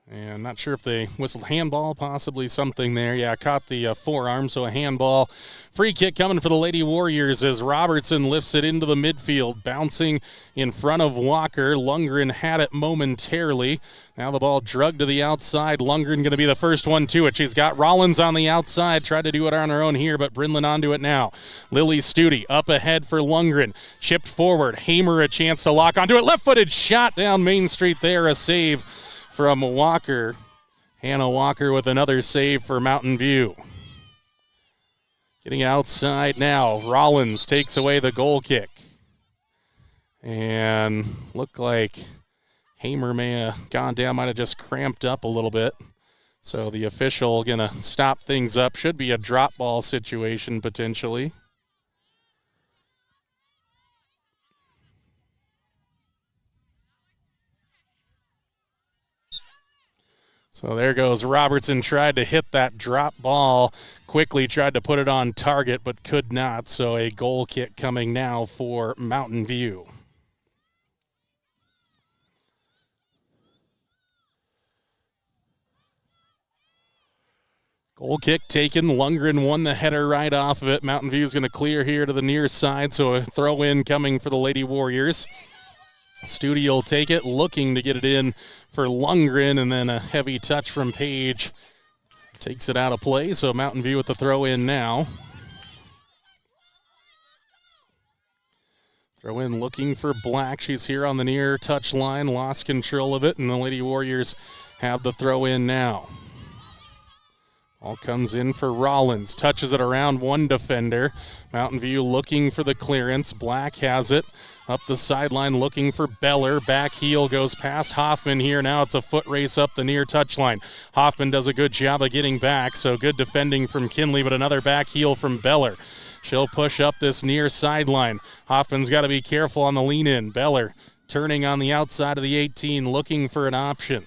And not sure if they whistled handball, possibly something there. Yeah, caught the forearm, so a handball. Free kick coming for the Lady Warriors as Robertson lifts it into the midfield, bouncing in front of Walker. Lundgren had it momentarily. Now the ball drugged to the outside. Lundgren going to be the first one to it. She's got Rollins on the outside. Tried to do it on her own here, but Brindlin onto it now. Lily Studi up ahead for Lundgren. Chipped forward. Hamer a chance to lock onto it. Left-footed shot down Main Street there. A save from Walker. Hannah Walker with another save for Mountain View. Getting outside now. Rollins takes away the goal kick. And looked like Hamer may have gone down, might have just cramped up a little bit. So the official going to stop things up. Should be a drop ball situation potentially. So there goes Robertson, tried to hit that drop ball, quickly tried to put it on target, but could not. So a goal kick coming now for Mountain View. Goal kick taken. Lundgren won the header right off of it. Mountain View is going to clear here to the near side, so a throw in coming for the Lady Warriors. Studi will take it, looking to get it in for Lundgren, and then a heavy touch from Page takes it out of play. So Mountain View with the throw in now. Throw in looking for Black. She's here on the near touch line, lost control of it, and the Lady Warriors have the throw in now. Ball comes in for Rollins, touches it around one defender. Mountain View looking for the clearance. Black has it. Up the sideline looking for Beller. Back heel goes past Hoffman here. Now it's a foot race up the near touchline. Hoffman does a good job of getting back, so good defending from Kinley, but another back heel from Beller. She'll push up this near sideline. Hoffman's got to be careful on the lean in. Beller turning on the outside of the 18, looking for an option.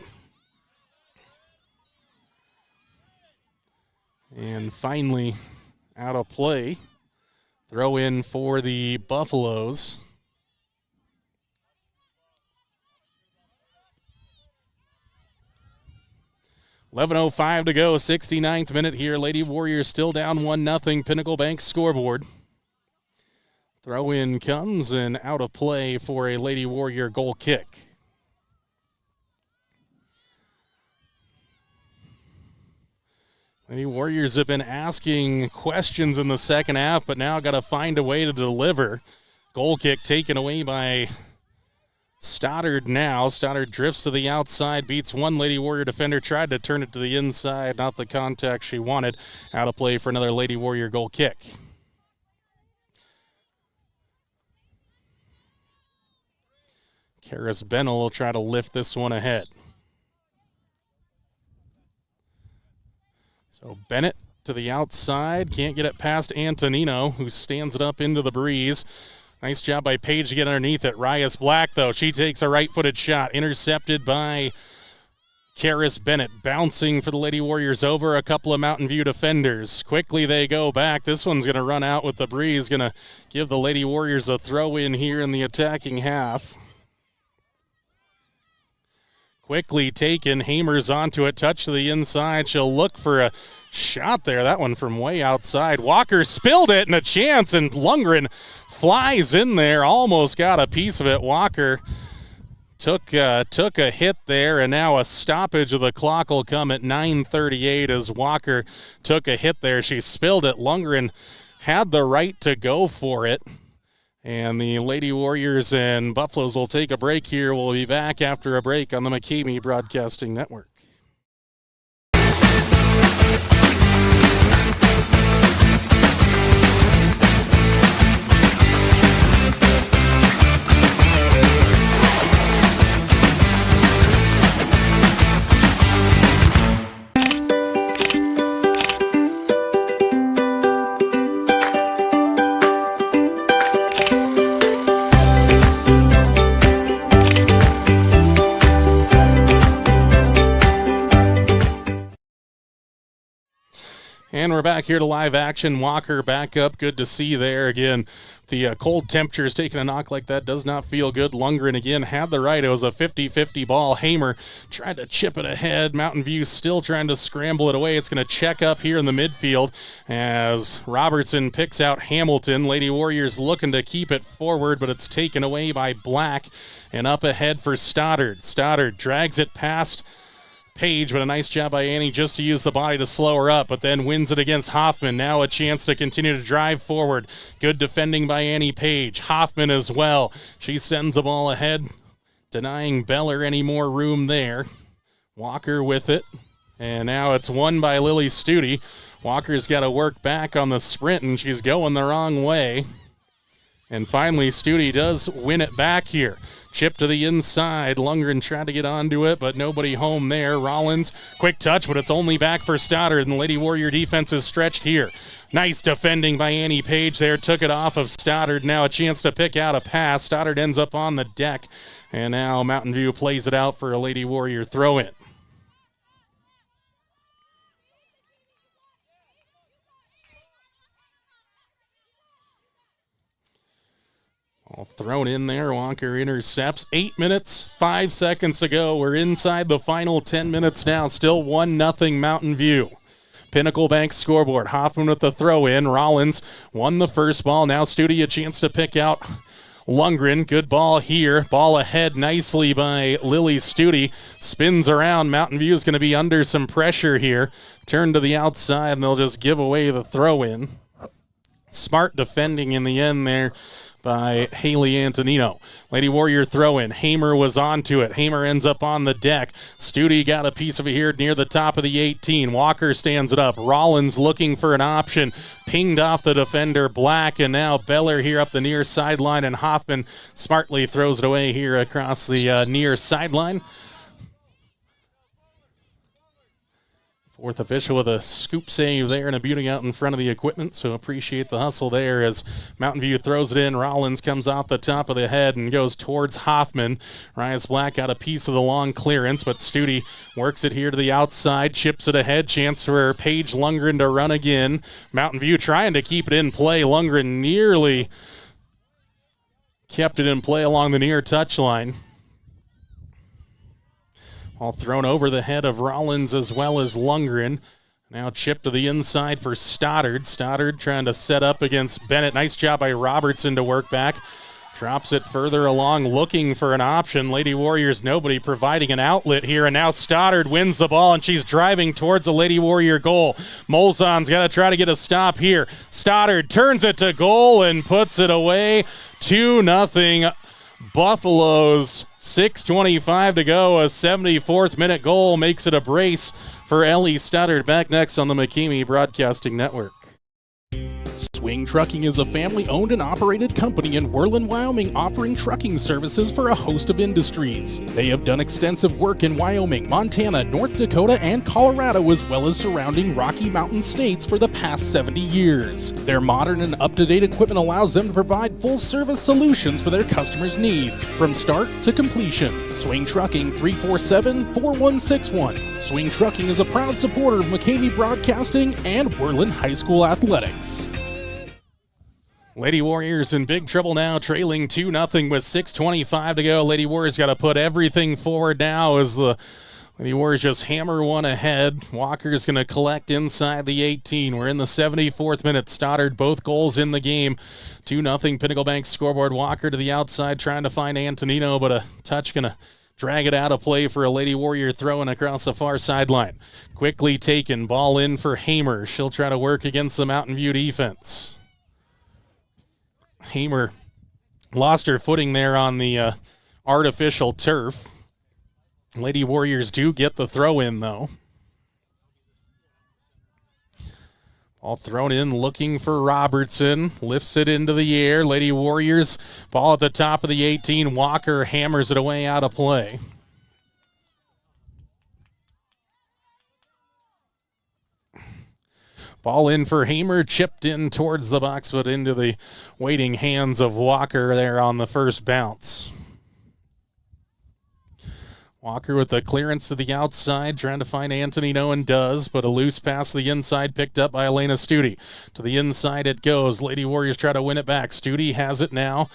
And finally, out of play. Throw in for the Buffaloes. 11:05 to go, 69th minute here. Lady Warriors still down 1-0, Pinnacle Bank scoreboard. Throw in comes and out of play for a Lady Warrior goal kick. Lady Warriors have been asking questions in the second half, but now got to find a way to deliver. Goal kick taken away by Stoddard now. Stoddard drifts to the outside, beats one Lady Warrior defender, tried to turn it to the inside, not the contact she wanted. Out of play for another Lady Warrior goal kick. Karis Bennell will try to lift this one ahead. So Bennett to the outside, can't get it past Antonino, who stands it up into the breeze. Nice job by Page to get underneath it. Rias Black, though, she takes a right-footed shot, intercepted by Karis Bennett, bouncing for the Lady Warriors over a couple of Mountain View defenders. Quickly they go back. This one's going to run out with the breeze, going to give the Lady Warriors a throw-in here in the attacking half. Quickly taken, Hamer's onto it, touch to the inside. She'll look for a shot there. That one from way outside. Walker spilled it and a chance, and Lundgren flies in there, almost got a piece of it. Walker Took a hit there, and now a stoppage of the clock will come at 9:38 as Walker took a hit there. She spilled it. Lundgren had the right to go for it. And the Lady Warriors and Buffaloes will take a break here. We'll be back after a break on the Pregame Broadcasting Network. And we're back here to live action. Walker back up. Good to see there. Again, the cold temperatures taking a knock like that does not feel good. Lundgren again had the right. It was a 50-50 ball. Hamer tried to chip it ahead. Mountain View still trying to scramble it away. It's going to check up here in the midfield as Robertson picks out Hamilton. Lady Warriors looking to keep it forward, but it's taken away by Black. And up ahead for Stoddard. Stoddard drags it past Page, but a nice job by Annie just to use the body to slow her up, but then wins it against Hoffman. Now a chance to continue to drive forward. Good defending by Annie Page. Hoffman as well. She sends the ball ahead, denying Beller any more room there. Walker with it, and now it's won by Lily Studi. Walker's got to work back on the sprint, and she's going the wrong way. And finally, Studi does win it back here. Chip to the inside. Lundgren tried to get onto it, but nobody home there. Rollins, quick touch, but it's only back for Stoddard, and the Lady Warrior defense is stretched here. Nice defending by Annie Page there. Took it off of Stoddard. Now a chance to pick out a pass. Stoddard ends up on the deck, and now Mountain View plays it out for a Lady Warrior throw-in. All thrown in there. Walker intercepts. 8 minutes, 5 seconds to go. We're inside the final 10 minutes now. Still 1-0 Mountain View. Pinnacle Bank scoreboard. Hoffman with the throw in. Rollins won the first ball. Now Studi a chance to pick out Lundgren. Good ball here. Ball ahead nicely by Lily Studi. Spins around. Mountain View is going to be under some pressure here. Turn to the outside, and they'll just give away the throw in. Smart defending in the end there by Haley Antonino. Lady Warrior throw-in. Hamer was onto it. Hamer ends up on the deck. Studi got a piece of it here near the top of the 18. Walker stands it up. Rollins looking for an option. Pinged off the defender Black, and now Beller here up the near sideline, and Hoffman smartly throws it away here across the near sideline. Fourth official with a scoop save there and a beauty out in front of the equipment, so appreciate the hustle there as Mountain View throws it in. Rollins comes off the top of the head and goes towards Hoffman. Rias Black got a piece of the long clearance, but Studi works it here to the outside, chips it ahead, chance for Paige Lundgren to run again. Mountain View trying to keep it in play. Lundgren nearly kept it in play along the near touchline. All thrown over the head of Rollins as well as Lundgren. Now chipped to the inside for Stoddard. Stoddard trying to set up against Bennett. Nice job by Robertson to work back. Drops it further along, looking for an option. Lady Warriors, nobody providing an outlet here. And now Stoddard wins the ball, and she's driving towards the Lady Warrior goal. Molzon's got to try to get a stop here. Stoddard turns it to goal and puts it away. 2-0 Buffaloes. 6:25 to go. A 74th minute goal makes it a brace for Ellie Stoddard. Back next on the Pregame Broadcasting Network. Swing Trucking is a family-owned and operated company in Worland, Wyoming, offering trucking services for a host of industries. They have done extensive work in Wyoming, Montana, North Dakota, and Colorado, as well as surrounding Rocky Mountain states for the past 70 years. Their modern and up-to-date equipment allows them to provide full-service solutions for their customers' needs, from start to completion. Swing Trucking, 347-4161. Swing Trucking is a proud supporter of Pregame Broadcasting and Worland High School Athletics. Lady Warriors in big trouble now, trailing 2-0 with 6:25 to go. Lady Warriors got to put everything forward now as the The Warriors just hammer one ahead. Walker's going to collect inside the 18. We're in the 74th minute. Stoddard, both goals in the game. 2-0 Pinnacle Bank scoreboard. Walker to the outside trying to find Antonino, but a touch going to drag it out of play for a Lady Warrior throwing across the far sideline. Quickly taken. Ball in for Hamer. She'll try to work against the Mountain View defense. Hamer lost her footing there on the artificial turf. Lady Warriors do get the throw in, though. Ball thrown in, looking for Robertson. Lifts it into the air. Lady Warriors, ball at the top of the 18. Walker hammers it away out of play. Ball in for Hamer, chipped in towards the box, but into the waiting hands of Walker there on the first bounce. Walker with the clearance to the outside, trying to find Antonino, and does, but a loose pass to the inside picked up by Elena Studi. To the inside it goes. Lady Warriors try to win it back. Studi has it now.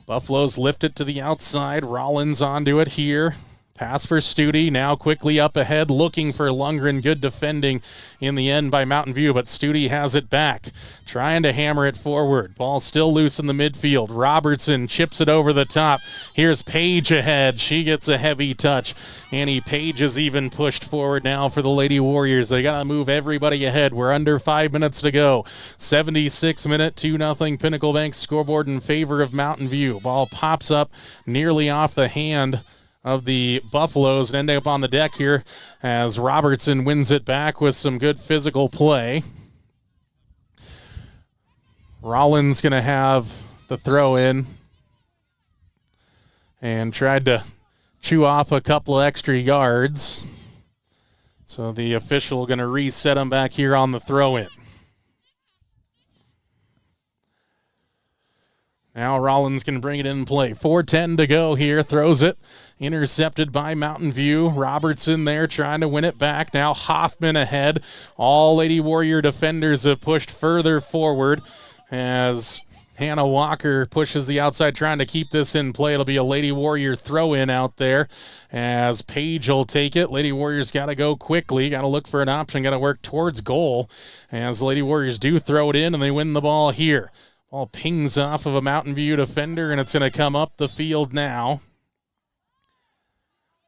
Buffaloes lift it to the outside. Rollins onto it here. Pass for Studi, now quickly up ahead, looking for Lundgren. Good defending in the end by Mountain View, but Studi has it back, trying to hammer it forward. Ball still loose in the midfield. Robertson chips it over the top. Here's Page ahead. She gets a heavy touch. Annie Page is even pushed forward now for the Lady Warriors. They got to move everybody ahead. We're under 5 minutes to go. 76 minute, 2-0 Pinnacle Bank scoreboard in favor of Mountain View. Ball pops up nearly off the hand of the Buffaloes and ending up on the deck here as Robertson wins it back with some good physical play. Rollins going to have the throw in and tried to chew off a couple of extra yards. So the official going to reset him back here on the throw in. Now Rollins can bring it in play. 4:10 to go here. Throws it. Intercepted by Mountain View. Robertson there trying to win it back. Now Hoffman ahead. All Lady Warrior defenders have pushed further forward as Hannah Walker pushes the outside trying to keep this in play. It'll be a Lady Warrior throw in out there as Page will take it. Lady Warriors got to go quickly. Got to look for an option. Got to work towards goal as Lady Warriors do throw it in and they win the ball here. Ball pings off of a Mountain View defender, and it's going to come up the field now.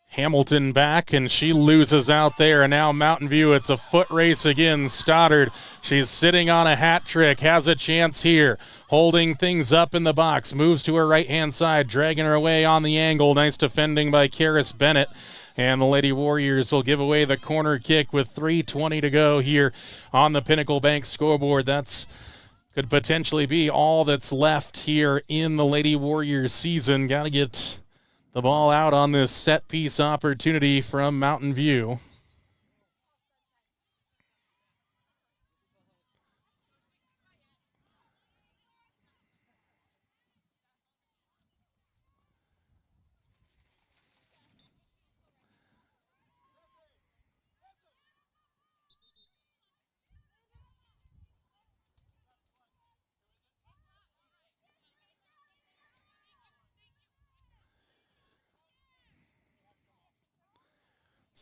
Hamilton back, and she loses out there, and now Mountain View, it's a foot race again. Stoddard, she's sitting on a hat trick, has a chance here. Holding things up in the box, moves to her right-hand side, dragging her away on the angle. Nice defending by Karis Bennett. And the Lady Warriors will give away the corner kick with 3:20 to go here on the Pinnacle Bank scoreboard. That's could potentially be all that's left here in the Lady Warriors season. Got to get the ball out on this set piece opportunity from Mountain View.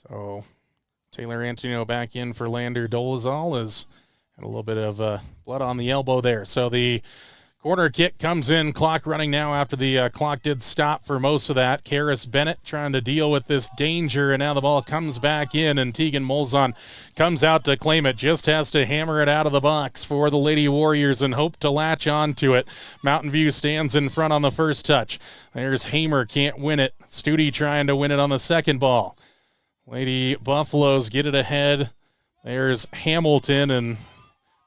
So Taylor Antonino back in for Lander Dolezal has had a little bit of blood on the elbow there. So the corner kick comes in, clock running now after the clock did stop for most of that. Karis Bennett trying to deal with this danger, and now the ball comes back in, and Tegan Molzon comes out to claim it. Just has to hammer it out of the box for the Lady Warriors and hope to latch on to it. Mountain View stands in front on the first touch. There's Hamer, can't win it. Studi trying to win it on the second ball. Lady Buffaloes get it ahead. There's Hamilton, and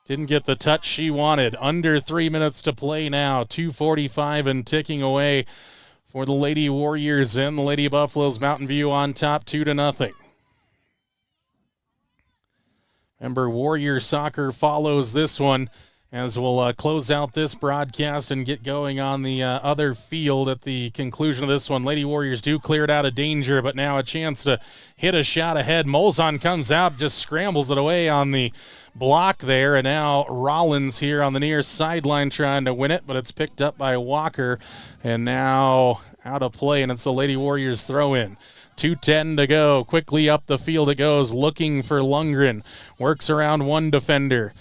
didn't get the touch she wanted. Under 3 minutes to play now. 2:45 and ticking away for the Lady Warriors and the Lady Buffaloes. Mountain View on top, 2-0. Remember, Warrior Soccer follows this one as we'll close out this broadcast and get going on the other field at the conclusion of this one. Lady Warriors do clear it out of danger, but now a chance to hit a shot ahead. Molzon comes out, just scrambles it away on the block there, and now Rollins here on the near sideline trying to win it, but it's picked up by Walker, and now out of play, and it's the Lady Warriors throw in. 2:10 to go. Quickly up the field it goes, looking for Lundgren. Works around one defender.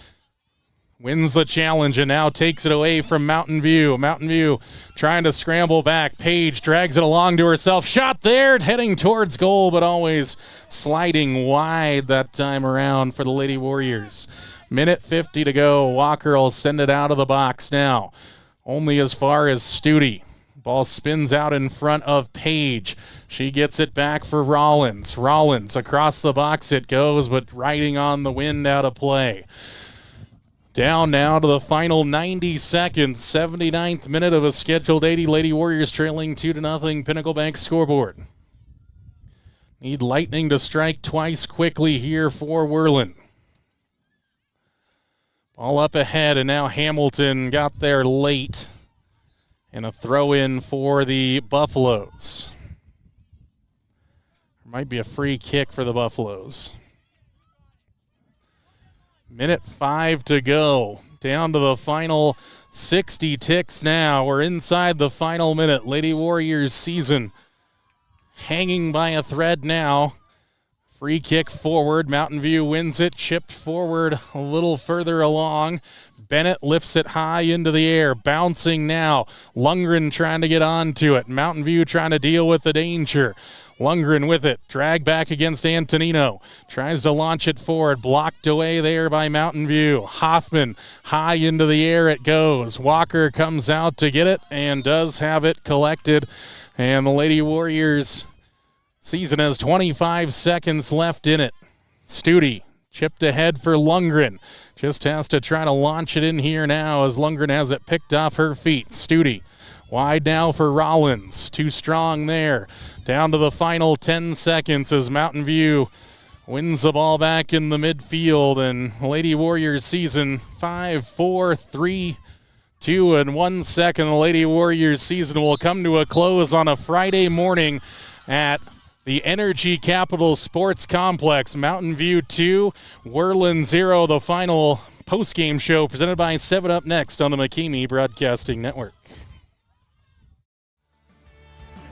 Wins the challenge and now takes it away from Mountain View. Mountain View trying to scramble back. Page drags it along to herself. Shot there, heading towards goal, but always sliding wide that time around for the Lady Warriors. Minute 50 to go. Walker will send it out of the box now. Only as far as Studi. Ball spins out in front of Page. She gets it back for Rollins. Rollins across the box it goes, but riding on the wind out of play. Down now to the final 90 seconds, 79th minute of a scheduled 80. Lady Warriors trailing 2-0 Pinnacle Bank scoreboard. Need Lightning to strike twice quickly here for Worland. Ball up ahead, and now Hamilton got there late. And a throw-in for the Buffaloes. There might be a free kick for the Buffaloes. Minute 5 to go. Down to the final 60 ticks now. We're inside the final minute. Lady Warriors season hanging by a thread now. Free kick forward. Mountain View wins it. Chipped forward a little further along. Bennett lifts it high into the air. Bouncing now. Lundgren trying to get onto it. Mountain View trying to deal with the danger. Lundgren with it. Drag back against Antonino. Tries to launch it forward. Blocked away there by Mountain View. Hoffman high into the air it goes. Walker comes out to get it and does have it collected. And the Lady Warriors season has 25 seconds left in it. Studi chipped ahead for Lundgren. Just has to try to launch it in here now as Lundgren has it picked off her feet. Studi wide now for Rollins. Too strong there. Down to the final 10 seconds as Mountain View wins the ball back in the midfield. And Lady Warriors season 5, 4, 3, 2, and 1 second. The Lady Warriors season will come to a close on a Friday morning at the Energy Capital Sports Complex. Mountain View 2, Worland 0, the final post-game show presented by 7-Up next on the McKamey Broadcasting Network.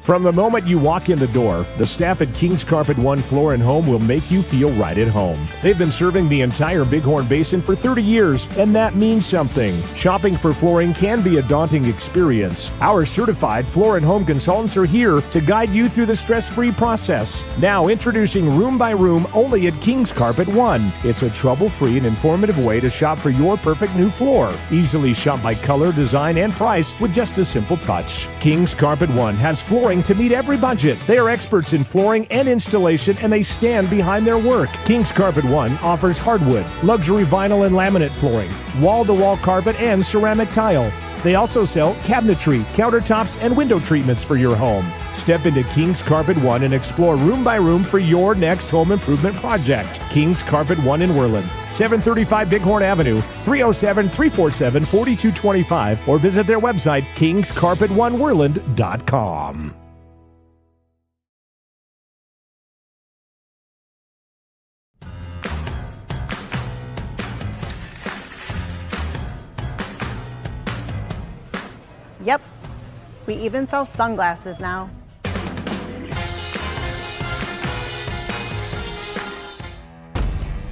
From the moment you walk in the door, the staff at King's Carpet One Floor and Home will make you feel right at home. They've been serving the entire Bighorn Basin for 30 years, and that means something. Shopping for flooring can be a daunting experience. Our certified floor and home consultants are here to guide you through the stress-free process. Now introducing Room by Room only at King's Carpet One. It's a trouble-free and informative way to shop for your perfect new floor. Easily shop by color, design, and price with just a simple touch. King's Carpet One has flooring to meet every budget. They are experts in flooring and installation, and they stand behind their work. King's Carpet One offers hardwood, luxury vinyl and laminate flooring, wall-to-wall carpet, and ceramic tile. They also sell cabinetry, countertops, and window treatments for your home. Step into King's Carpet One and explore room by room for your next home improvement project. King's Carpet One in Worland, 735 Bighorn Avenue, 307-347-4225, or visit their website, kingscarpetoneworland.com. Yep, we even sell sunglasses now.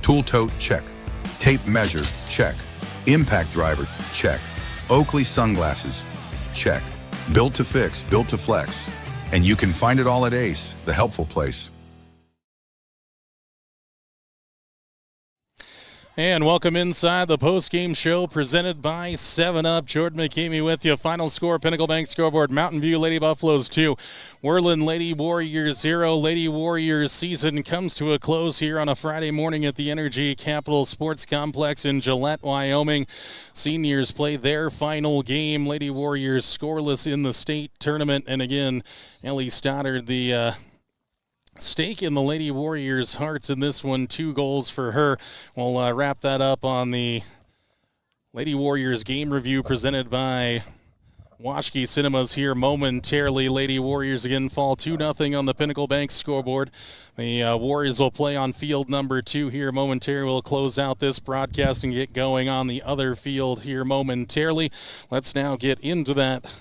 Tool tote, check. Tape measure, check. Impact driver, check. Oakley sunglasses, check. Built to fix, built to flex. And you can find it all at Ace, the helpful place. And welcome inside the post-game show presented by 7-Up. Jordan McKamey with you. Final score, Pinnacle Bank scoreboard, Mountain View Lady Buffaloes 2, Worland Lady Warriors 0. Lady Warriors season comes to a close here on a Friday morning at the Energy Capital Sports Complex in Gillette, Wyoming. Seniors play their final game. Lady Warriors scoreless in the state tournament. And again, Ellie Stoddard, the stake in the Lady Warriors' hearts in this one, 2 goals for her. We'll wrap that up on the Lady Warriors game review presented by Washke Cinemas here momentarily. Lady Warriors again fall 2-0 on the Pinnacle Bank scoreboard. The Warriors will play on field number 2 here momentarily. We'll close out this broadcast and get going on the other field here momentarily. Let's now get into that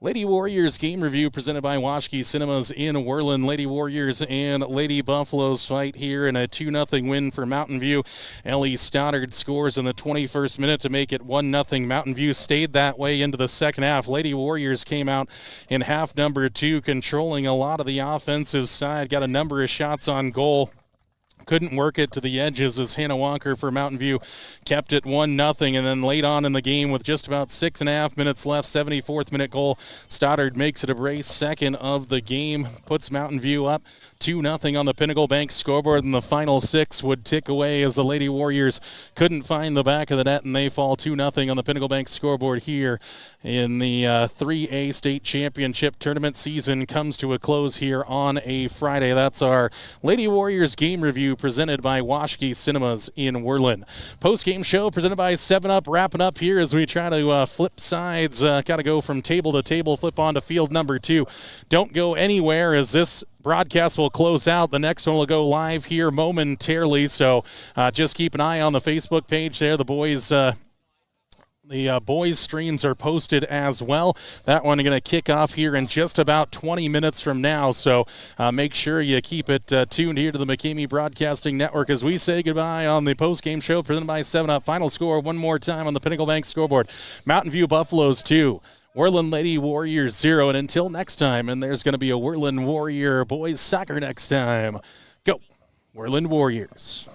Lady Warriors game review presented by Washke Cinemas in Worland. Lady Warriors and Lady Buffaloes fight here in a 2-0 win for Mountain View. Ellie Stoddard scores in the 21st minute to make it 1-0. Mountain View stayed that way into the second half. Lady Warriors came out in half number 2, controlling a lot of the offensive side, got a number of shots on goal. Couldn't work it to the edges as Hannah Walker for Mountain View kept it 1-0. And then late on in the game with just about 6.5 minutes left, 74th minute goal, Stoddard makes it a brace second of the game, puts Mountain View up 2-0 on the Pinnacle Bank scoreboard, and the final 6 would tick away as the Lady Warriors couldn't find the back of the net, and they fall 2-0 on the Pinnacle Bank scoreboard here in the 3A state championship tournament. Season comes to a close here on a Friday. That's our Lady Warriors game review presented by Washke Cinemas in Worland. Post-game show presented by 7-Up, wrapping up here as we try to flip sides. Got to go from table to table, flip on to field number 2. Don't go anywhere as this broadcast will close out. The next one will go live here momentarily, so just keep an eye on the Facebook page there. The boys' streams are posted as well. That one is going to kick off here in just about 20 minutes from now, so make sure you keep it tuned here to the McCamey Broadcasting Network as we say goodbye on the post-game show presented by 7-Up. Final score one more time on the Pinnacle Bank scoreboard. Mountain View Buffaloes 2. Worland Lady Warriors 0. And until next time, and there's going to be a Worland Warrior boys soccer next time. Go, Worland Warriors.